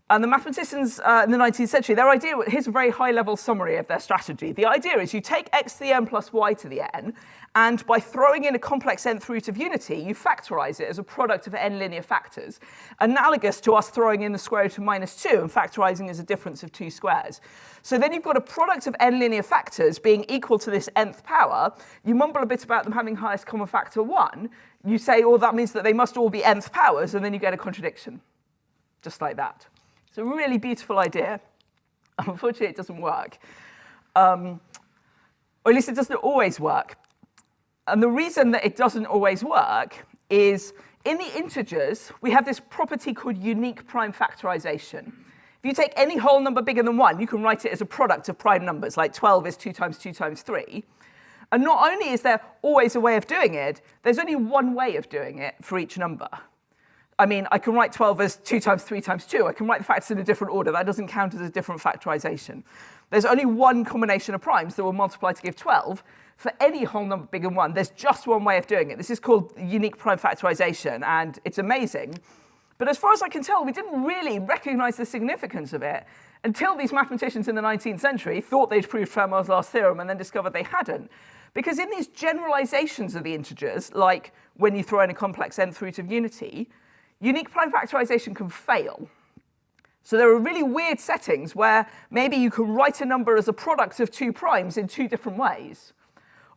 And the mathematicians in the 19th century, their idea, here's a very high-level summary of their strategy. The idea is you take x to the n plus y to the n, and by throwing in a complex nth root of unity, you factorize it as a product of n linear factors, analogous to us throwing in the square root of minus 2 and factorizing as a difference of 2 squares. So then you've got a product of n linear factors being equal to this nth power. You mumble a bit about them having highest common factor 1. You say, oh, that means that they must all be nth powers, and then you get a contradiction, just like that. It's a really beautiful idea. Unfortunately, it doesn't work. Or at least it doesn't always work. And the reason that it doesn't always work is in the integers, we have this property called unique prime factorization. If you take any whole number bigger than 1, you can write it as a product of prime numbers, like 12 is 2 times 2 times 3. And not only is there always a way of doing it, there's only one way of doing it for each number. I mean, I can write 12 as 2 times 3 times 2. I can write the factors in a different order. That doesn't count as a different factorization. There's only one combination of primes that will multiply to give 12. For any whole number bigger than 1, there's just one way of doing it. This is called unique prime factorization, and it's amazing. But as far as I can tell, we didn't really recognize the significance of it until these mathematicians in the 19th century thought they'd proved Fermat's last theorem and then discovered they hadn't. Because in these generalizations of the integers, like when you throw in a complex nth root of unity, unique prime factorization can fail. So there are really weird settings where maybe you can write a number as a product of 2 primes in 2 different ways.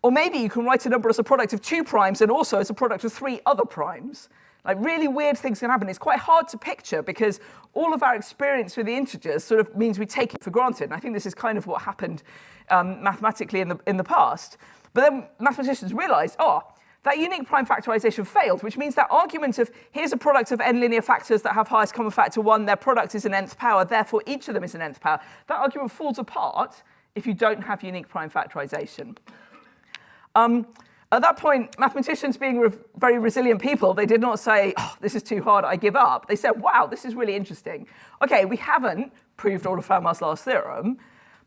Or maybe you can write a number as a product of 2 primes and also as a product of 3 other primes. Like, really weird things can happen. It's quite hard to picture because all of our experience with the integers sort of means we take it for granted. And I think this is kind of what happened mathematically in the past. But then mathematicians realized, oh, that unique prime factorization failed, which means that argument of here's a product of n linear factors that have highest common factor 1, their product is an nth power, therefore each of them is an nth power. That argument falls apart if you don't have unique prime factorization. At that point, mathematicians, being very resilient people, they did not say, oh, this is too hard, I give up. They said, wow, this is really interesting. OK, we haven't proved all of Fermat's last theorem.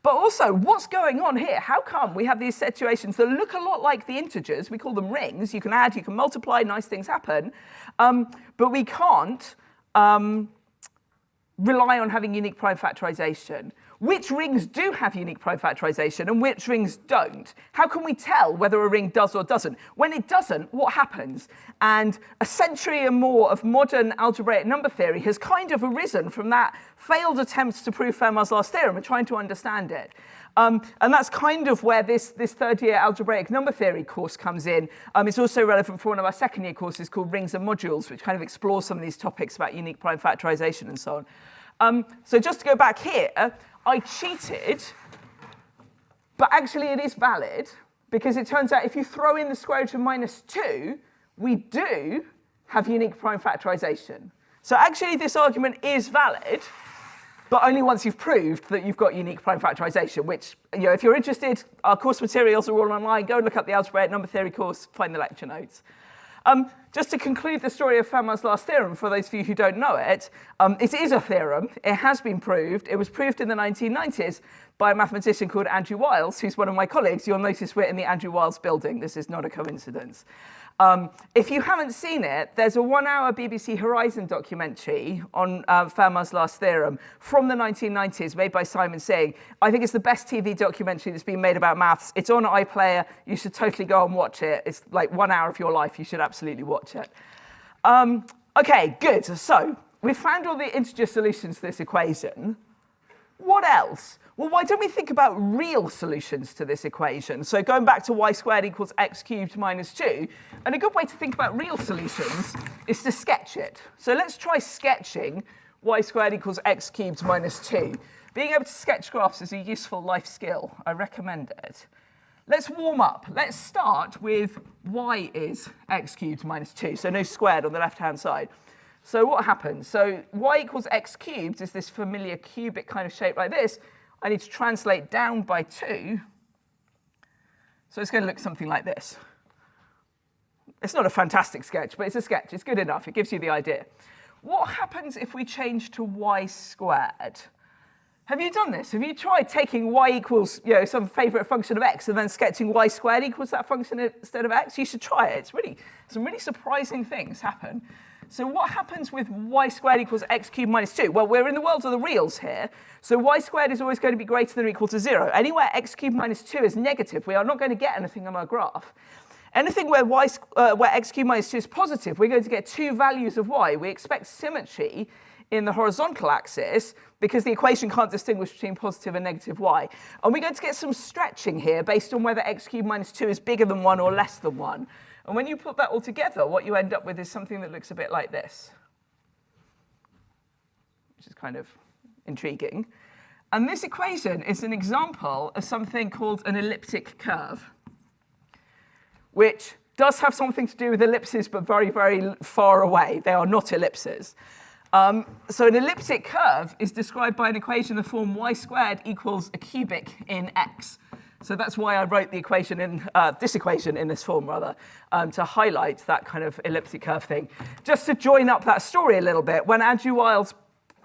But also, what's going on here? How come we have these situations that look a lot like the integers? We call them rings. You can add, you can multiply, nice things happen. But we can't rely on having unique prime factorization. Which rings do have unique prime factorization and which rings don't? How can we tell whether a ring does or doesn't? When it doesn't, what happens? And a century and more of modern algebraic number theory has kind of arisen from that failed attempt to prove Fermat's last theorem and trying to understand it. And that's kind of where this third-year algebraic number theory course comes in. It's also relevant for one of our second-year courses called Rings and Modules, which kind of explores some of these topics about unique prime factorization and so on. So just to go back here, I cheated, but actually it is valid, because it turns out if you throw in the square root of -2, we do have unique prime factorization. So actually this argument is valid, but only once you've proved that you've got unique prime factorization, which, you know, if you're interested, our course materials are all online. Go and look up the algebraic number theory course, find the lecture notes. Just to conclude the story of Fermat's last theorem, for those of you who don't know it, it is a theorem. It has been proved. It was proved in the 1990s by a mathematician called Andrew Wiles, who's one of my colleagues. You'll notice we're in the Andrew Wiles building. This is not a coincidence. If you haven't seen it, there's a 1-hour BBC Horizon documentary on Fermat's last theorem from the 1990s made by Simon Singh. I think it's the best TV documentary that's been made about maths. It's on iPlayer. You should totally go and watch it. It's like 1 hour of your life. You should absolutely watch it. OK, good. So we've found all the integer solutions to this equation. What else? Well, why don't we think about real solutions to this equation? So going back to y squared equals x cubed minus 2, and a good way to think about real solutions is to sketch it. So let's try sketching y squared equals x cubed minus 2. Being able to sketch graphs is a useful life skill. I recommend it. Let's warm up. Let's start with y is x cubed minus 2, so no squared on the left-hand side. So what happens? So y equals x cubed is this familiar cubic kind of shape like this. I need to translate down by 2. So it's going to look something like this. It's not a fantastic sketch, but it's a sketch. It's good enough. It gives you the idea. What happens if we change to y squared? Have you done this? Have you tried taking y equals, you know, some favorite function of x and then sketching y squared equals that function instead of x? You should try it. It's really, some really surprising things happen. So what happens with y squared equals x cubed minus 2? Well, we're in the world of the reals here. So y squared is always going to be greater than or equal to 0. Anywhere x cubed minus 2 is negative, we are not going to get anything on our graph. Anything where x cubed minus 2 is positive, we're going to get 2 values of y. We expect symmetry in the horizontal axis because the equation can't distinguish between positive and negative y. And we're going to get some stretching here based on whether x cubed minus 2 is bigger than 1 or less than 1. And when you put that all together, what you end up with is something that looks a bit like this, which is kind of intriguing. And this equation is an example of something called an elliptic curve, which does have something to do with ellipses, but very, very far away. They are not ellipses. So an elliptic curve is described by an equation in the form y squared equals a cubic in x. So that's why I wrote the equation in this equation in this form, rather, to highlight that kind of elliptic curve thing. Just to join up that story a little bit, when Andrew Wiles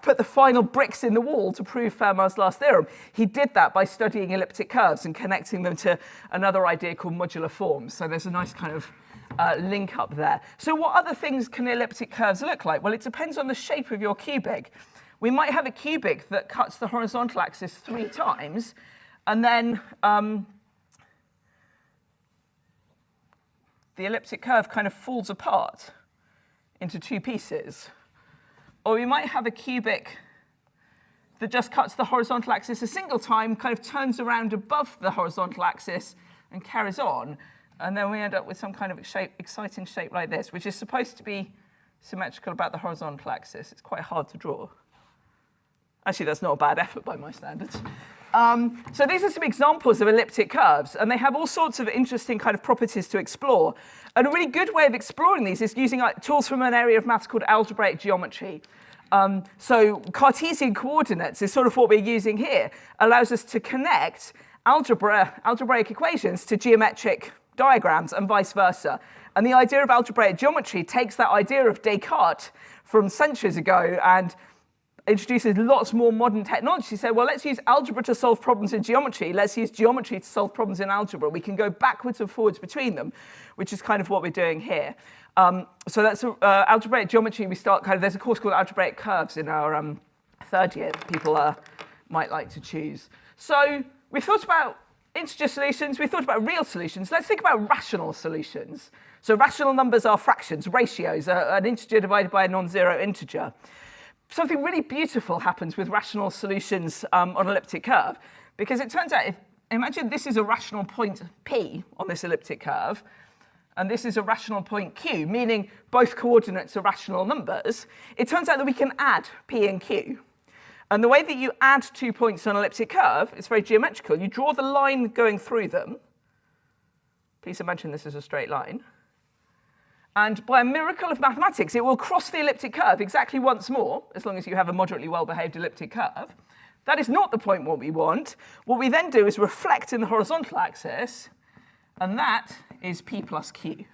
put the final bricks in the wall to prove Fermat's last theorem, he did that by studying elliptic curves and connecting them to another idea called modular forms. So there's a nice kind of link up there. So what other things can elliptic curves look like? Well, it depends on the shape of your cubic. We might have a cubic that cuts the horizontal axis 3 times, and then the elliptic curve kind of falls apart into 2 pieces. Or we might have a cubic that just cuts the horizontal axis a single time, kind of turns around above the horizontal axis and carries on. And then we end up with some kind of exciting shape like this, which is supposed to be symmetrical about the horizontal axis. It's quite hard to draw. Actually, that's not a bad effort by my standards. So these are some examples of elliptic curves, and they have all sorts of interesting kind of properties to explore. And a really good way of exploring these is using tools from an area of maths called algebraic geometry. So Cartesian coordinates is sort of what we're using here, allows us to connect algebraic equations to geometric diagrams and vice versa. And the idea of algebraic geometry takes that idea of Descartes from centuries ago and introduces lots more modern technology. So, well, let's use algebra to solve problems in geometry. Let's use geometry to solve problems in algebra. We can go backwards and forwards between them, which is kind of what we're doing here. So that's algebraic geometry. We start kind of, there's a course called algebraic curves in our third year that people might like to choose. So we thought about integer solutions. We thought about real solutions. Let's think about rational solutions. So rational numbers are fractions, ratios, an integer divided by a non-zero integer. Something really beautiful happens with rational solutions on an elliptic curve, because it turns out, imagine this is a rational point P on this elliptic curve, and this is a rational point Q, meaning both coordinates are rational numbers. It turns out that we can add P and Q. And the way that you add 2 points on an elliptic curve is very geometrical. You draw the line going through them. Please imagine this is a straight line. And by a miracle of mathematics, it will cross the elliptic curve exactly once more, as long as you have a moderately well-behaved elliptic curve. That is not the point what we want. What we then do is reflect in the horizontal axis, and that is P plus Q.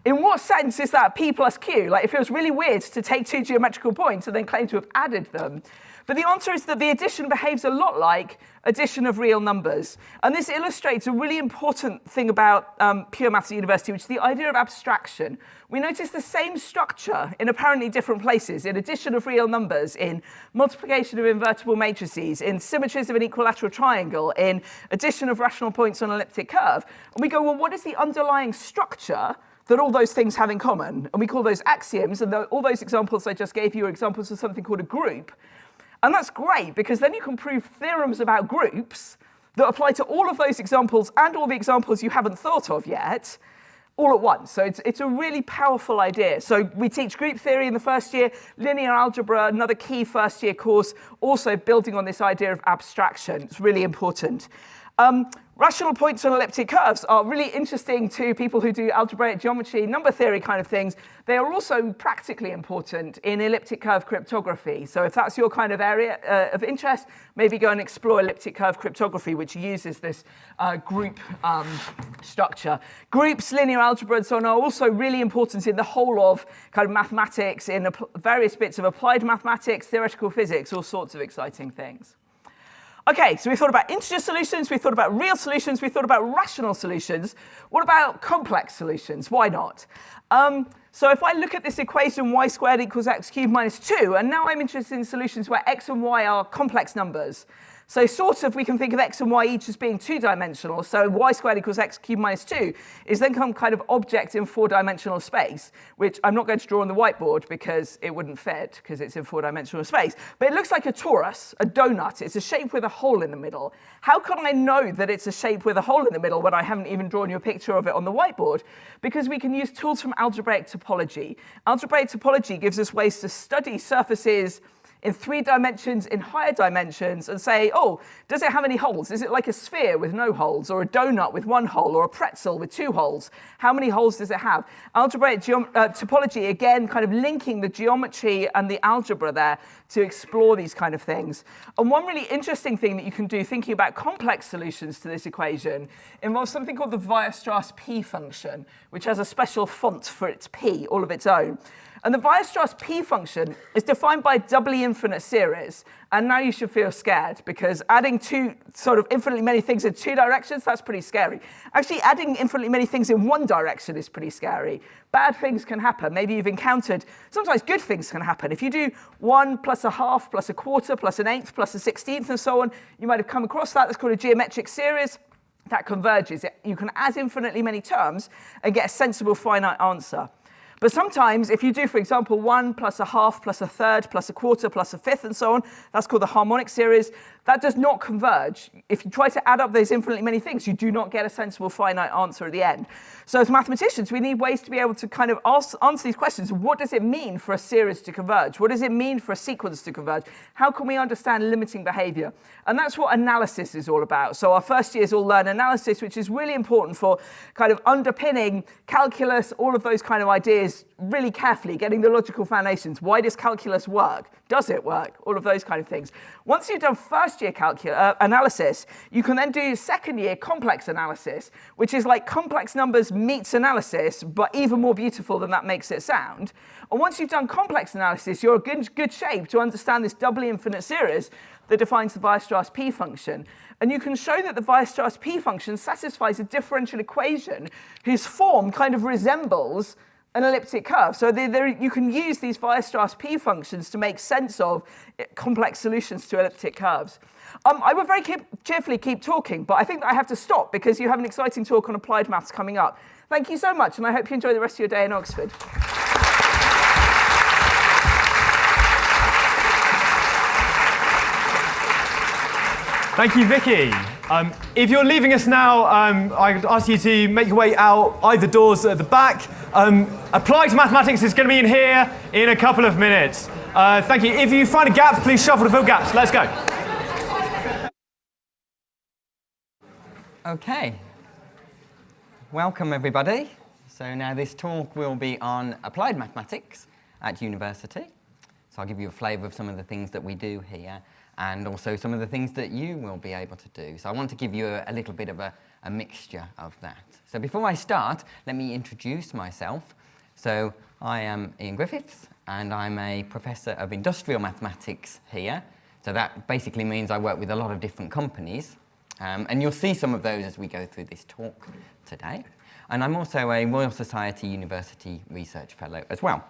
In what sense is that P plus Q? Like, it feels really weird to take 2 geometrical points and then claim to have added them. But the answer is that the addition behaves a lot like addition of real numbers. And this illustrates a really important thing about pure maths at university, which is the idea of abstraction. We notice the same structure in apparently different places, in addition of real numbers, in multiplication of invertible matrices, in symmetries of an equilateral triangle, in addition of rational points on an elliptic curve. And we go, well, what is the underlying structure that all those things have in common? And we call those axioms, and all those examples I just gave you are examples of something called a group. And that's great, because then you can prove theorems about groups that apply to all of those examples and all the examples you haven't thought of yet, all at once. So it's a really powerful idea. So we teach group theory in the first year, linear algebra, another key first year course, also building on this idea of abstraction. It's really important. Rational points on elliptic curves are really interesting to people who do algebraic geometry, number theory kind of things. They are also practically important in elliptic curve cryptography. So if that's your kind of area of interest, maybe go and explore elliptic curve cryptography, which uses this group structure. Groups, linear algebra, and so on are also really important in the whole of kind of mathematics, in various bits of applied mathematics, theoretical physics, all sorts of exciting things. Okay, so we thought about integer solutions, we thought about real solutions, we thought about rational solutions. What about complex solutions? Why not? So if I look at this equation, y squared equals x cubed minus 2, and now I'm interested in solutions where x and y are complex numbers. So sort of we can think of x and y each as being 2-dimensional. So y squared equals x cubed minus 2 is then some kind of object in 4-dimensional space, which I'm not going to draw on the whiteboard because it wouldn't fit, because it's in 4-dimensional space. But it looks like a torus, a donut. It's a shape with a hole in the middle. How can I know that it's a shape with a hole in the middle when I haven't even drawn you a picture of it on the whiteboard? Because we can use tools from algebraic topology. Algebraic topology gives us ways to study surfaces in 3 dimensions, in higher dimensions, and say, oh, does it have any holes? Is it like a sphere with no holes, or a donut with 1 hole, or a pretzel with 2 holes? How many holes does it have? Algebraic topology, again, kind of linking the geometry and the algebra there to explore these kind of things. And one really interesting thing that you can do thinking about complex solutions to this equation involves something called the Weierstrass P function, which has a special font for its P, all of its own. And the Weierstrass P function is defined by a doubly infinite series. And now you should feel scared, because adding 2 sort of infinitely many things in 2 directions, that's pretty scary. Actually, adding infinitely many things in 1 direction is pretty scary. Bad things can happen. Maybe you've encountered, sometimes good things can happen. If you do 1 plus a half plus a quarter plus an eighth plus a 16th and so on, you might have come across that. That's called a geometric series. That converges. You can add infinitely many terms and get a sensible finite answer. But sometimes, if you do, for example, 1 plus a half plus a third plus a quarter plus a fifth and so on, that's called the harmonic series, that does not converge. If you try to add up those infinitely many things, you do not get a sensible finite answer at the end. So as mathematicians, we need ways to be able to kind of answer these questions. What does it mean for a series to converge? What does it mean for a sequence to converge? How can we understand limiting behavior? And that's what analysis is all about. So our first years all learn analysis, which is really important for kind of underpinning calculus, all of those kind of ideas really carefully, getting the logical foundations. Why does calculus work? Does it work? All of those kind of things. Once you've done first year analysis, you can then do second year complex analysis, which is like complex numbers meets analysis, but even more beautiful than that makes it sound. And once you've done complex analysis, you're in good shape to understand this doubly infinite series that defines the Weierstrass P function. And you can show that the Weierstrass P function satisfies a differential equation whose form kind of resembles an elliptic curve. So you can use these Weierstrass P functions to make sense of complex solutions to elliptic curves. I will very cheerfully keep talking, but I think that I have to stop because you have an exciting talk on applied maths coming up. Thank you so much, and I hope you enjoy the rest of your day in Oxford. Thank you, Vicky. If you're leaving us now, I'd ask you to make your way out either doors at the back. Applied mathematics is going to be in here in a couple of minutes. Thank you. If you find a gap, please shuffle to fill gaps. Let's go. Okay. Welcome, everybody. So now this talk will be on applied mathematics at university. So I'll give you a flavour of some of the things that we do here, and also some of the things that you will be able to do. So I want to give you a little bit of a mixture of that. So before I start, let me introduce myself. So I am Ian Griffiths, and I'm a professor of industrial mathematics here. So that basically means I work with a lot of different companies. And you'll see some of those as we go through this talk today. And I'm also a Royal Society University Research Fellow as well.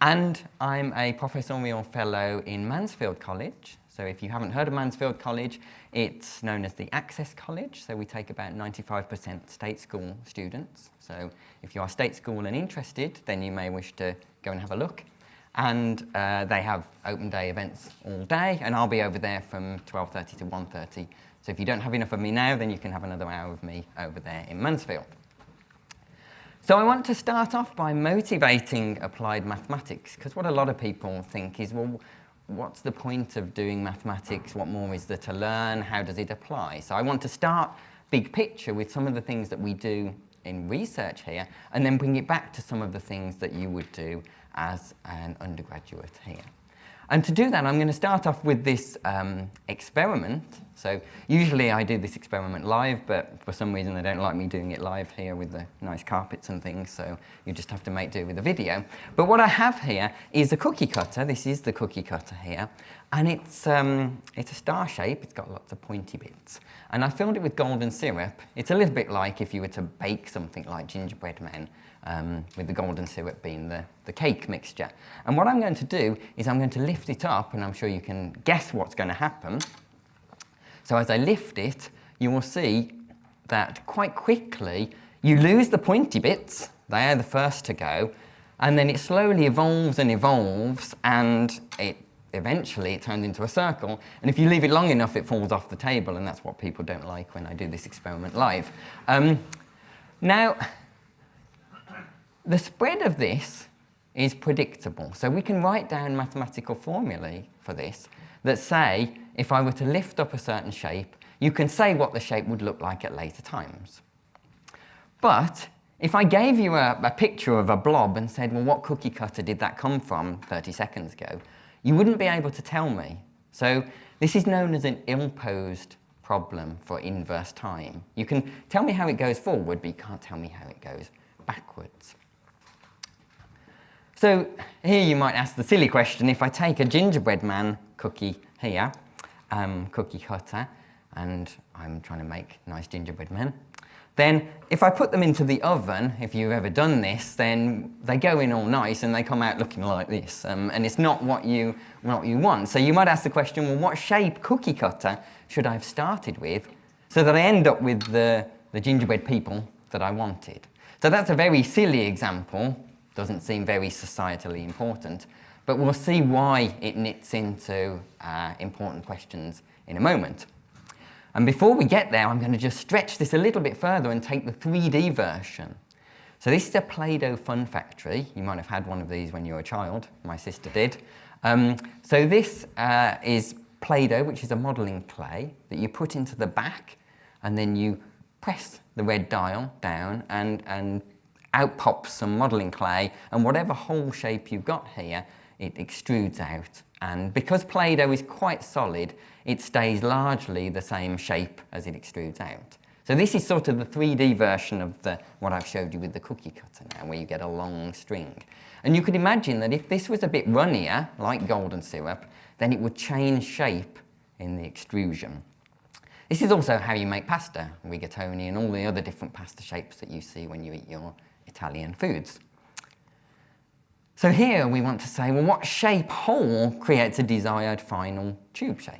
And I'm a Professorial Fellow in Mansfield College. So if you haven't heard of Mansfield College, it's known as the Access College. So we take about 95% state school students. So if you are state school and interested, then you may wish to go and have a look. And they have open day events all day, and I'll be over there from 12:30 to 1:30. So if you don't have enough of me now, then you can have another hour of me over there in Mansfield. So I want to start off by motivating applied mathematics, because what a lot of people think is, well, what's the point of doing mathematics? What more is there to learn? How does it apply? So I want to start big picture with some of the things that we do in research here, and then bring it back to some of the things that you would do as an undergraduate here. And to do that, I'm going to start off with this experiment. So usually I do this experiment live, but for some reason they don't like me doing it live here with the nice carpets and things, so you just have to make do with the video. But what I have here is a cookie cutter. This is the cookie cutter here, and it's a star shape. It's got lots of pointy bits. And I filled it with golden syrup. It's a little bit like if you were to bake something like gingerbread men, with the golden syrup being the cake mixture. And what I'm going to do is I'm going to lift it up, and I'm sure you can guess what's going to happen. So as I lift it, you will see that quite quickly you lose the pointy bits. They are the first to go. And then it slowly evolves and evolves, and eventually it turns into a circle. And if you leave it long enough, it falls off the table, and that's what people don't like when I do this experiment live. Now, the spread of this is predictable. So we can write down mathematical formulae for this that say, if I were to lift up a certain shape, you can say what the shape would look like at later times. But if I gave you a picture of a blob and said, well, what cookie cutter did that come from 30 seconds ago? You wouldn't be able to tell me. So this is known as an ill-posed problem for inverse time. You can tell me how it goes forward, but you can't tell me how it goes backwards. So here you might ask the silly question, if I take a gingerbread man cookie here, cookie cutter, and I'm trying to make nice gingerbread men, then if I put them into the oven, if you've ever done this, then they go in all nice and they come out looking like this, and it's not what you want. So you might ask the question, well, what shape cookie cutter should I have started with so that I end up with the gingerbread people that I wanted? So that's a very silly example, doesn't seem very societally important, but we'll see why it knits into important questions in a moment. And before we get there, I'm going to just stretch this a little bit further and take the 3D version. So this is a Play-Doh fun factory. You might have had one of these when you were a child. My sister did. So this is Play-Doh, which is a modelling clay that you put into the back, and then you press the red dial down, and out pops some modelling clay, and whatever hole shape you've got here, it extrudes out. And because Play-Doh is quite solid, it stays largely the same shape as it extrudes out. So this is sort of the 3D version of what I've showed you with the cookie cutter now, where you get a long string. And you could imagine that if this was a bit runnier, like golden syrup, then it would change shape in the extrusion. This is also how you make pasta, rigatoni, and all the other different pasta shapes that you see when you eat your Italian foods. So here we want to say, well, what shape hole creates a desired final tube shape?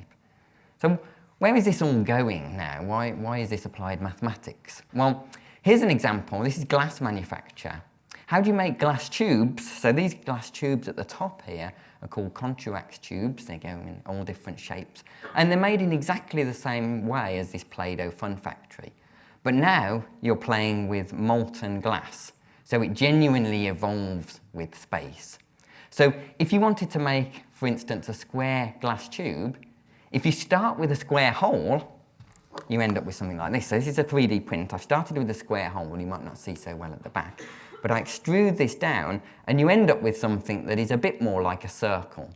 So where is this all going now? Why is this applied mathematics? Well, here's an example. This is glass manufacture. How do you make glass tubes? So these glass tubes at the top here are called Conturax tubes. They go in all different shapes. And they're made in exactly the same way as this Play-Doh fun factory. But now you're playing with molten glass. So it genuinely evolves with space. So if you wanted to make, for instance, a square glass tube, if you start with a square hole, you end up with something like this. So this is a 3D print. I've started with a square hole. You might not see so well at the back. But I extrude this down, and you end up with something that is a bit more like a circle.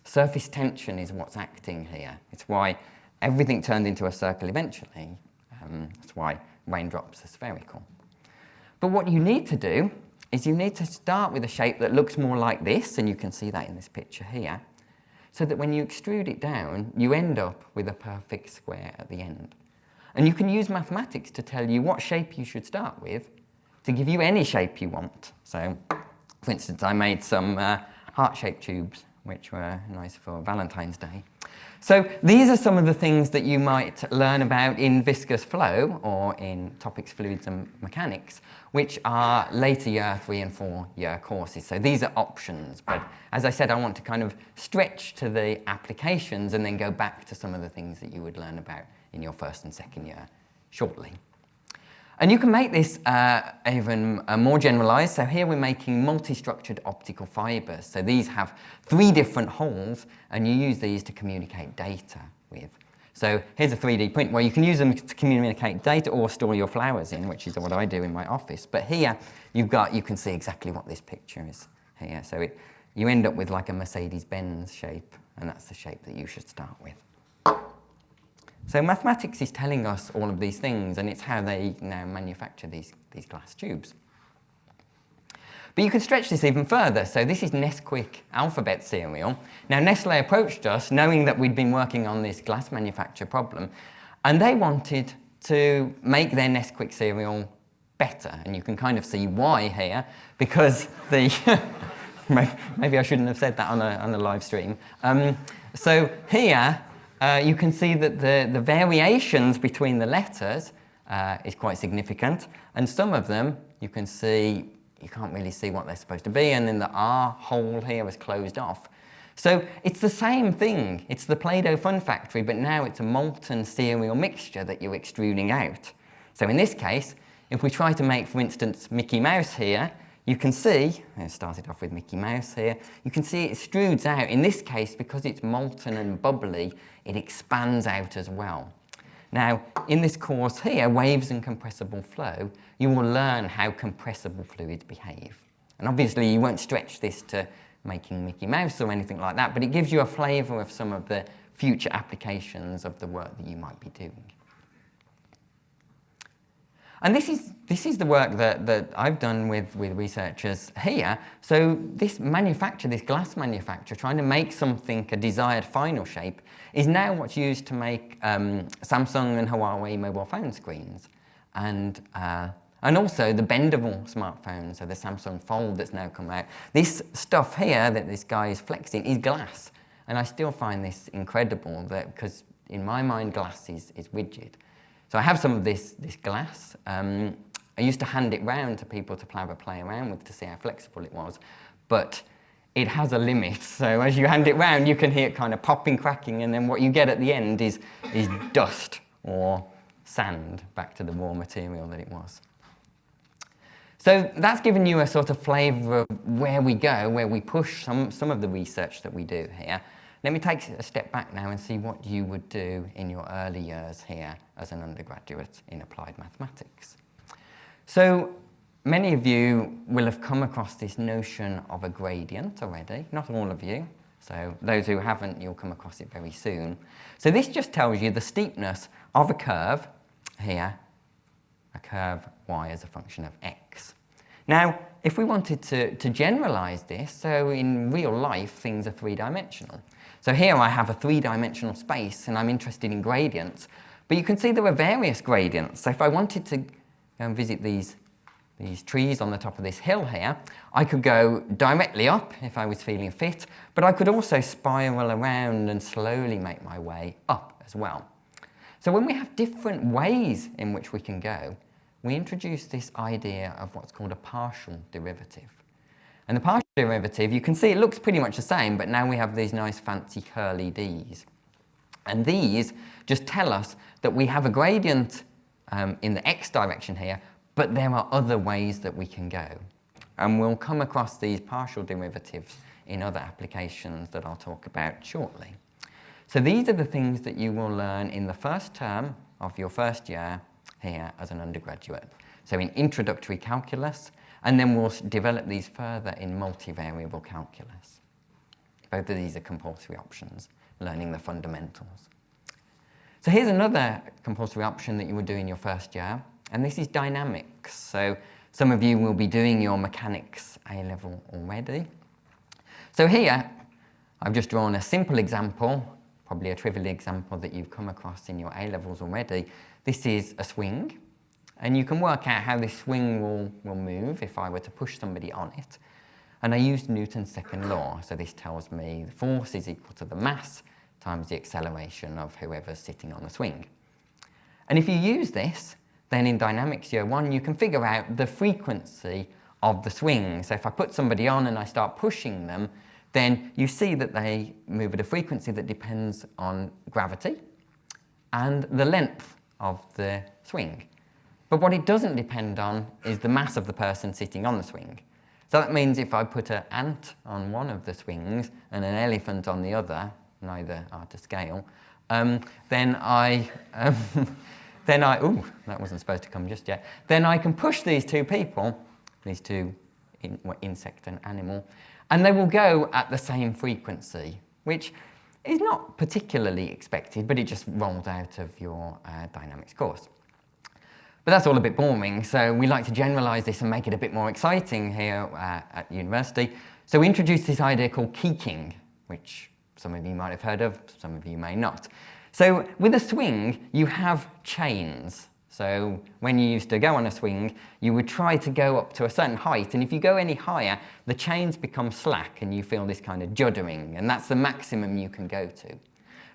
Surface tension is what's acting here. It's why everything turned into a circle eventually. That's why raindrops are spherical. But what you need to do is you need to start with a shape that looks more like this, and you can see that in this picture here, so that when you extrude it down, you end up with a perfect square at the end. And you can use mathematics to tell you what shape you should start with to give you any shape you want. So, for instance, I made some heart-shaped tubes, which were nice for Valentine's Day. So these are some of the things that you might learn about in viscous flow or in topics, fluids and mechanics, which are later year 3 and 4 year courses. So these are options, but as I said, I want to kind of stretch to the applications and then go back to some of the things that you would learn about in your 1st and 2nd year shortly. And you can make this even more generalized. So here we're making multi-structured optical fibers. So these have 3 different holes, and you use these to communicate data with. So here's a 3D print where you can use them to communicate data or store your flowers in, which is what I do in my office. But here you can see exactly what this picture is here. So you end up with like a Mercedes-Benz shape, and that's the shape that you should start with. So mathematics is telling us all of these things, and it's how they now manufacture these glass tubes. But you can stretch this even further. So this is Nesquik alphabet cereal. Now Nestle approached us knowing that we'd been working on this glass manufacture problem, and they wanted to make their Nesquik cereal better. And you can kind of see why here, because maybe I shouldn't have said that on a live stream. So here, you can see that the variations between the letters is quite significant, and some of them you can see, you can't really see what they're supposed to be, and then the R hole here is closed off. So it's the same thing. It's the Play-Doh fun factory, but now it's a molten cereal mixture that you're extruding out. So in this case, if we try to make, for instance, Mickey Mouse here, you can see, it started off with Mickey Mouse here, you can see it extrudes out. In this case, because it's molten and bubbly, it expands out as well. Now, in this course here, Waves and Compressible Flow, you will learn how compressible fluids behave. And obviously, you won't stretch this to making Mickey Mouse or anything like that, but it gives you a flavour of some of the future applications of the work that you might be doing. And this is the work that I've done with researchers here. So this glass manufacturer, trying to make something a desired final shape, is now what's used to make Samsung and Huawei mobile phone screens. And also the bendable smartphones, so the Samsung Fold that's now come out. This stuff here that this guy is flexing is glass. And I still find this incredible, because in my mind, glass is rigid. So I have some of this glass. I used to hand it round to people to play around with to see how flexible it was. But it has a limit. So as you hand it round, you can hear it kind of popping, cracking, and then what you get at the end is dust or sand back to the raw material that it was. So that's given you a sort of flavour of where we go, where we push some of the research that we do here. Let me take a step back now and see what you would do in your early years here as an undergraduate in applied mathematics. So many of you will have come across this notion of a gradient already, not all of you. So those who haven't, you'll come across it very soon. So this just tells you the steepness of a curve here, a curve y as a function of x. Now, if we wanted to generalize this, so in real life, things are three-dimensional. So here I have a three-dimensional space, and I'm interested in gradients. But you can see there are various gradients. So if I wanted to go and visit these trees on the top of this hill here, I could go directly up if I was feeling fit, but I could also spiral around and slowly make my way up as well. So when we have different ways in which we can go, we introduce this idea of what's called a partial derivative. And the partial derivative, you can see it looks pretty much the same, but now we have these nice fancy curly Ds. And these just tell us that we have a gradient in the x direction here, but there are other ways that we can go. And we'll come across these partial derivatives in other applications that I'll talk about shortly. So these are the things that you will learn in the first term of your first year here as an undergraduate. So in introductory calculus, and then we'll develop these further in multivariable calculus. Both of these are compulsory options, learning the fundamentals. So here's another compulsory option that you would do in your first year, and this is dynamics. So some of you will be doing your mechanics A-level already. So here, I've just drawn a simple example, probably a trivial example that you've come across in your A-levels already. This is a swing. And you can work out how this swing will move if I were to push somebody on it. And I used Newton's second law. So this tells me the force is equal to the mass times the acceleration of whoever's sitting on the swing. And if you use this, then in dynamics year one, you can figure out the frequency of the swing. So if I put somebody on and I start pushing them, then you see that they move at a frequency that depends on gravity and the length of the swing. But what it doesn't depend on is the mass of the person sitting on the swing. So that means if I put an ant on one of the swings and an elephant on the other, neither are to scale, then I, ooh, that wasn't supposed to come just yet. Then I can push these two people, these two, insect and animal, and they will go at the same frequency, which is not particularly expected, but it just rolled out of your dynamics course. But that's all a bit boring, so we like to generalize this and make it a bit more exciting here at university. So we introduced this idea called keeking, which some of you might have heard of, some of you may not. So with a swing, you have chains. So when you used to go on a swing, you would try to go up to a certain height, and if you go any higher, the chains become slack and you feel this kind of juddering, and that's the maximum you can go to.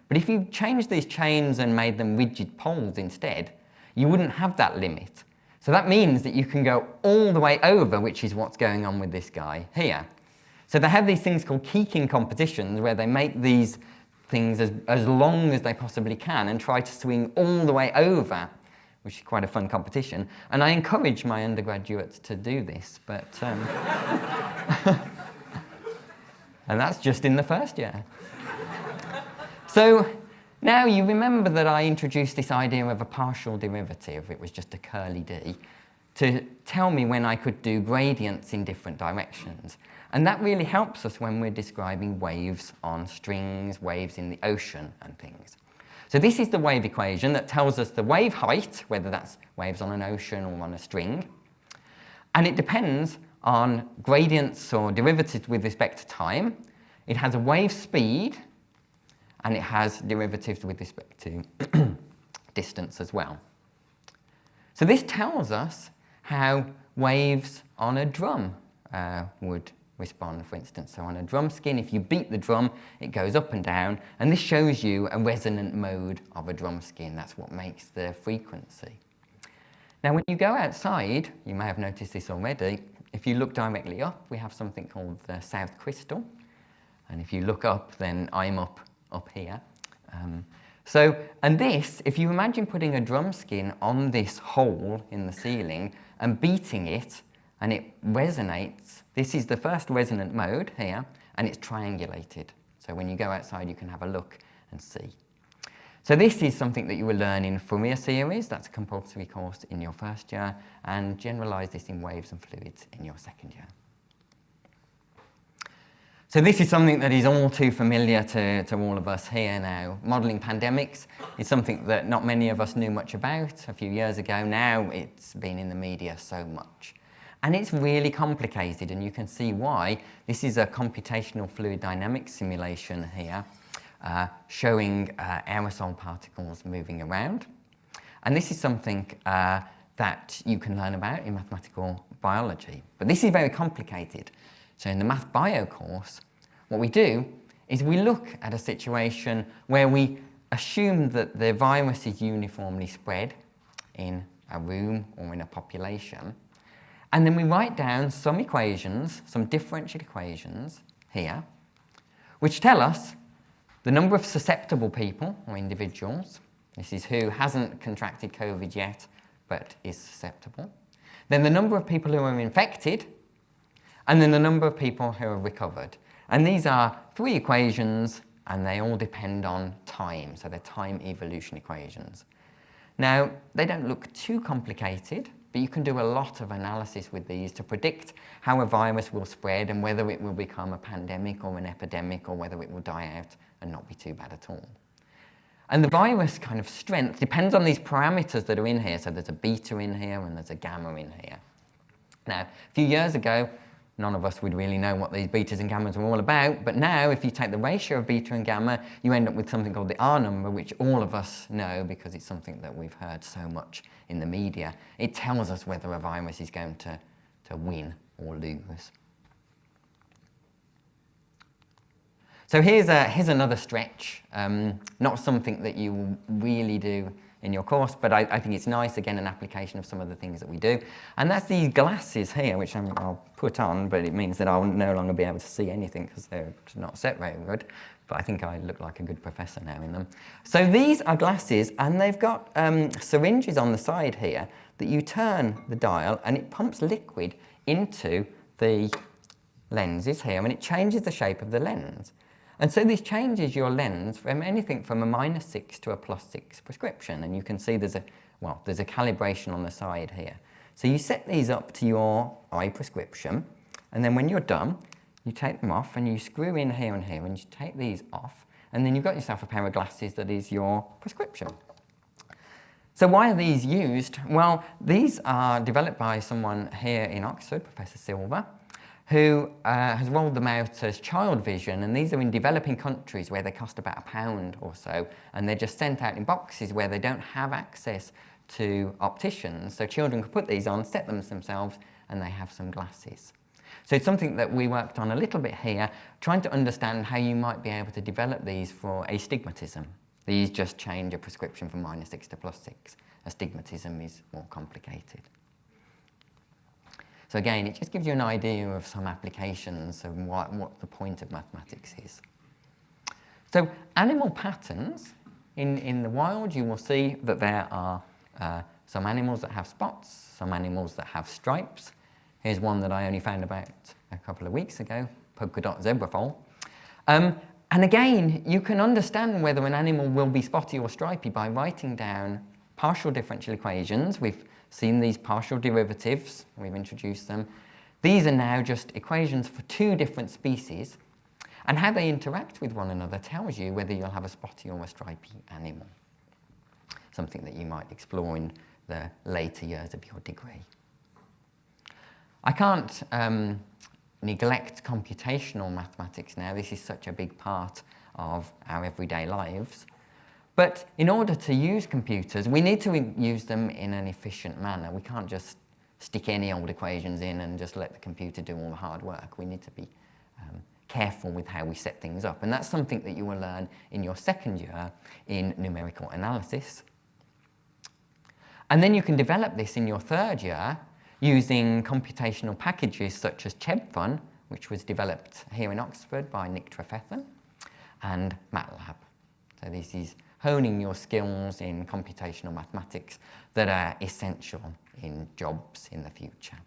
But if you changed these chains and made them rigid poles instead, you wouldn't have that limit. So that means that you can go all the way over, which is what's going on with this guy here. So they have these things called keeking competitions where they make these things as long as they possibly can and try to swing all the way over which is quite a fun competition. And I encourage my undergraduates to do this, but and that's just in the first year. So now you remember that I introduced this idea of a partial derivative, it was just a curly d, to tell me when I could do gradients in different directions. And that really helps us when we're describing waves on strings, waves in the ocean and things. So this is the wave equation that tells us the wave height, whether that's waves on an ocean or on a string. And it depends on gradients or derivatives with respect to time. It has a wave speed, and it has derivatives with respect to distance as well. So this tells us how waves on a drum would respond, for instance. So on a drum skin, if you beat the drum, it goes up and down, and this shows you a resonant mode of a drum skin. That's what makes the frequency. Now, when you go outside, you may have noticed this already, if you look directly up, we have something called the South Crystal, and if you look up, then I'm up here. And this, if you imagine putting a drum skin on this hole in the ceiling and beating it, and it resonates, this is the first resonant mode here, and it's triangulated. So when you go outside, you can have a look and see. So this is something that you will learn in Fourier series, that's a compulsory course in your first year, and generalize this in waves and fluids in your second year. So this is something that is all too familiar to all of us here now. Modelling pandemics is something that not many of us knew much about a few years ago. Now it's been in the media so much. And it's really complicated, and you can see why. This is a computational fluid dynamics simulation here, showing aerosol particles moving around. And this is something that you can learn about in mathematical biology. But this is very complicated. So in the Math Bio course, what we do is we look at a situation where we assume that the virus is uniformly spread in a room or in a population. And then we write down some equations, some differential equations here, which tell us the number of susceptible people or individuals. This is who hasn't contracted COVID yet, but is susceptible. Then the number of people who are infected, and then the number of people who have recovered. And these are 3 equations, and they all depend on time, so they're time evolution equations. Now, they don't look too complicated, but you can do a lot of analysis with these to predict how a virus will spread and whether it will become a pandemic or an epidemic or whether it will die out and not be too bad at all. And the virus kind of strength depends on these parameters that are in here. So there's a beta in here and there's a gamma in here. Now, a few years ago, none of us would really know what these betas and gammas were all about, but now if you take the ratio of beta and gamma, you end up with something called the R number, which all of us know because it's something that we've heard so much in the media. It tells us whether a virus is going to win or lose. So here's another stretch, not something that you really do in your course, but I think it's nice, again, an application of some of the things that we do. And that's these glasses here, which I'll put on, but it means that I'll no longer be able to see anything because they're not set very good. But I think I look like a good professor now in them. So these are glasses, and they've got syringes on the side here that you turn the dial, and it pumps liquid into the lenses here, and it changes the shape of the lens. And so this changes your lens from anything from a -6 to a +6 prescription. And you can see there's a calibration on the side here. So you set these up to your eye prescription, and then when you're done, you take them off and you screw in here and here, and you take these off, and then you've got yourself a pair of glasses that is your prescription. So why are these used? Well, these are developed by someone here in Oxford, Professor Silver, who has rolled them out as child vision, and these are in developing countries where they cost about £1 or so, and they're just sent out in boxes where they don't have access to opticians, so children can put these on, set them themselves, and they have some glasses. So it's something that we worked on a little bit here, trying to understand how you might be able to develop these for astigmatism. These just change a prescription from -6 to +6. Astigmatism is more complicated. So again, it just gives you an idea of some applications of what the point of mathematics is. So animal patterns, in the wild, you will see that there are some animals that have spots, some animals that have stripes. Here's one that I only found about a couple of weeks ago, polka dot zebra foal. And again, you can understand whether an animal will be spotty or stripy by writing down partial differential equations. We've seen these partial derivatives, we've introduced them. These are now just equations for two different species, and how they interact with one another tells you whether you'll have a spotty or a stripy animal. Something that you might explore in the later years of your degree. I can't neglect computational mathematics now. This is such a big part of our everyday lives. But in order to use computers, we need to use them in an efficient manner. We can't just stick any old equations in and just let the computer do all the hard work. We need to be careful with how we set things up. And that's something that you will learn in your second year in numerical analysis. And then you can develop this in your third year using computational packages such as ChebFun, which was developed here in Oxford by Nick Trefethen, and MATLAB. So this is honing your skills in computational mathematics that are essential in jobs in the future.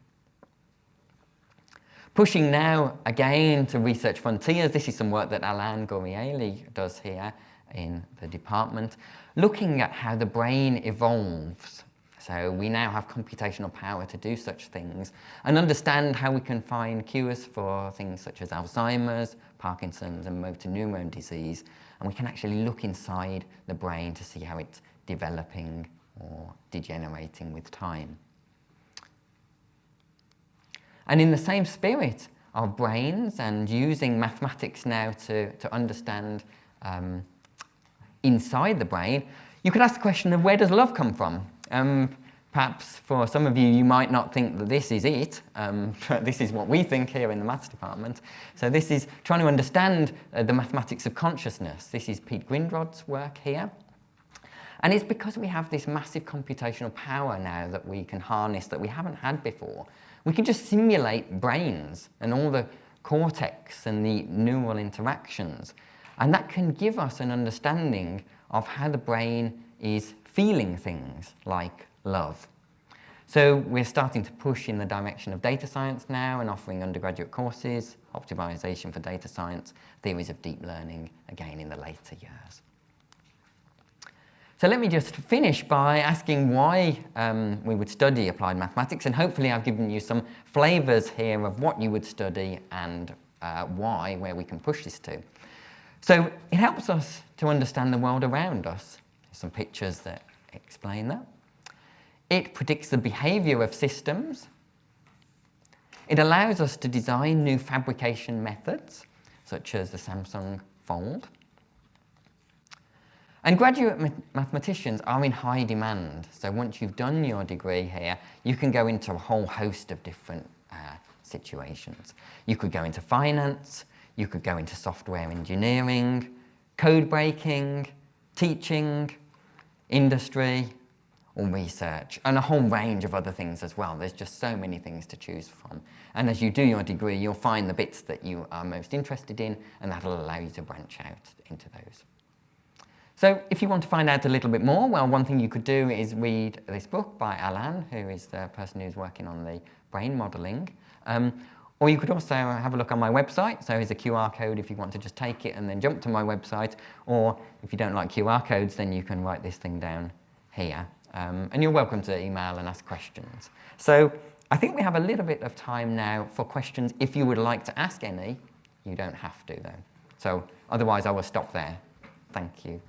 Pushing now again to research frontiers, this is some work that Alain Gourieli does here in the department, looking at how the brain evolves. So we now have computational power to do such things and understand how we can find cures for things such as Alzheimer's, Parkinson's and motor neuron disease. And we can actually look inside the brain to see how it's developing or degenerating with time. And in the same spirit of brains and using mathematics now to understand inside the brain, you could ask the question of where does love come from? Perhaps for some of you, you might not think that this is it, but this is what we think here in the maths department. So this is trying to understand the mathematics of consciousness. This is Pete Grindrod's work here. And it's because we have this massive computational power now that we can harness that we haven't had before. We can just simulate brains and all the cortex and the neural interactions. And that can give us an understanding of how the brain is feeling things like love. So we're starting to push in the direction of data science now and offering undergraduate courses, optimization for data science, theories of deep learning, again in the later years. So let me just finish by asking why we would study applied mathematics, and hopefully I've given you some flavors here of what you would study and why, where we can push this to. So it helps us to understand the world around us. There's some pictures that explain that. It predicts the behavior of systems. It allows us to design new fabrication methods, such as the Samsung Fold. And graduate mathematicians are in high demand. So once you've done your degree here, you can go into a whole host of different situations. You could go into finance, you could go into software engineering, code breaking, teaching, industry, or research, and a whole range of other things as well. There's just so many things to choose from. And as you do your degree, you'll find the bits that you are most interested in, and that'll allow you to branch out into those. So if you want to find out a little bit more, well, one thing you could do is read this book by Alain, who is the person who's working on the brain modeling. Or you could also have a look on my website. So here's a QR code if you want to just take it and then jump to my website. Or if you don't like QR codes, then you can write this thing down here. And you're welcome to email and ask questions. So I think we have a little bit of time now for questions. If you would like to ask any, you don't have to though. So otherwise I will stop there. Thank you.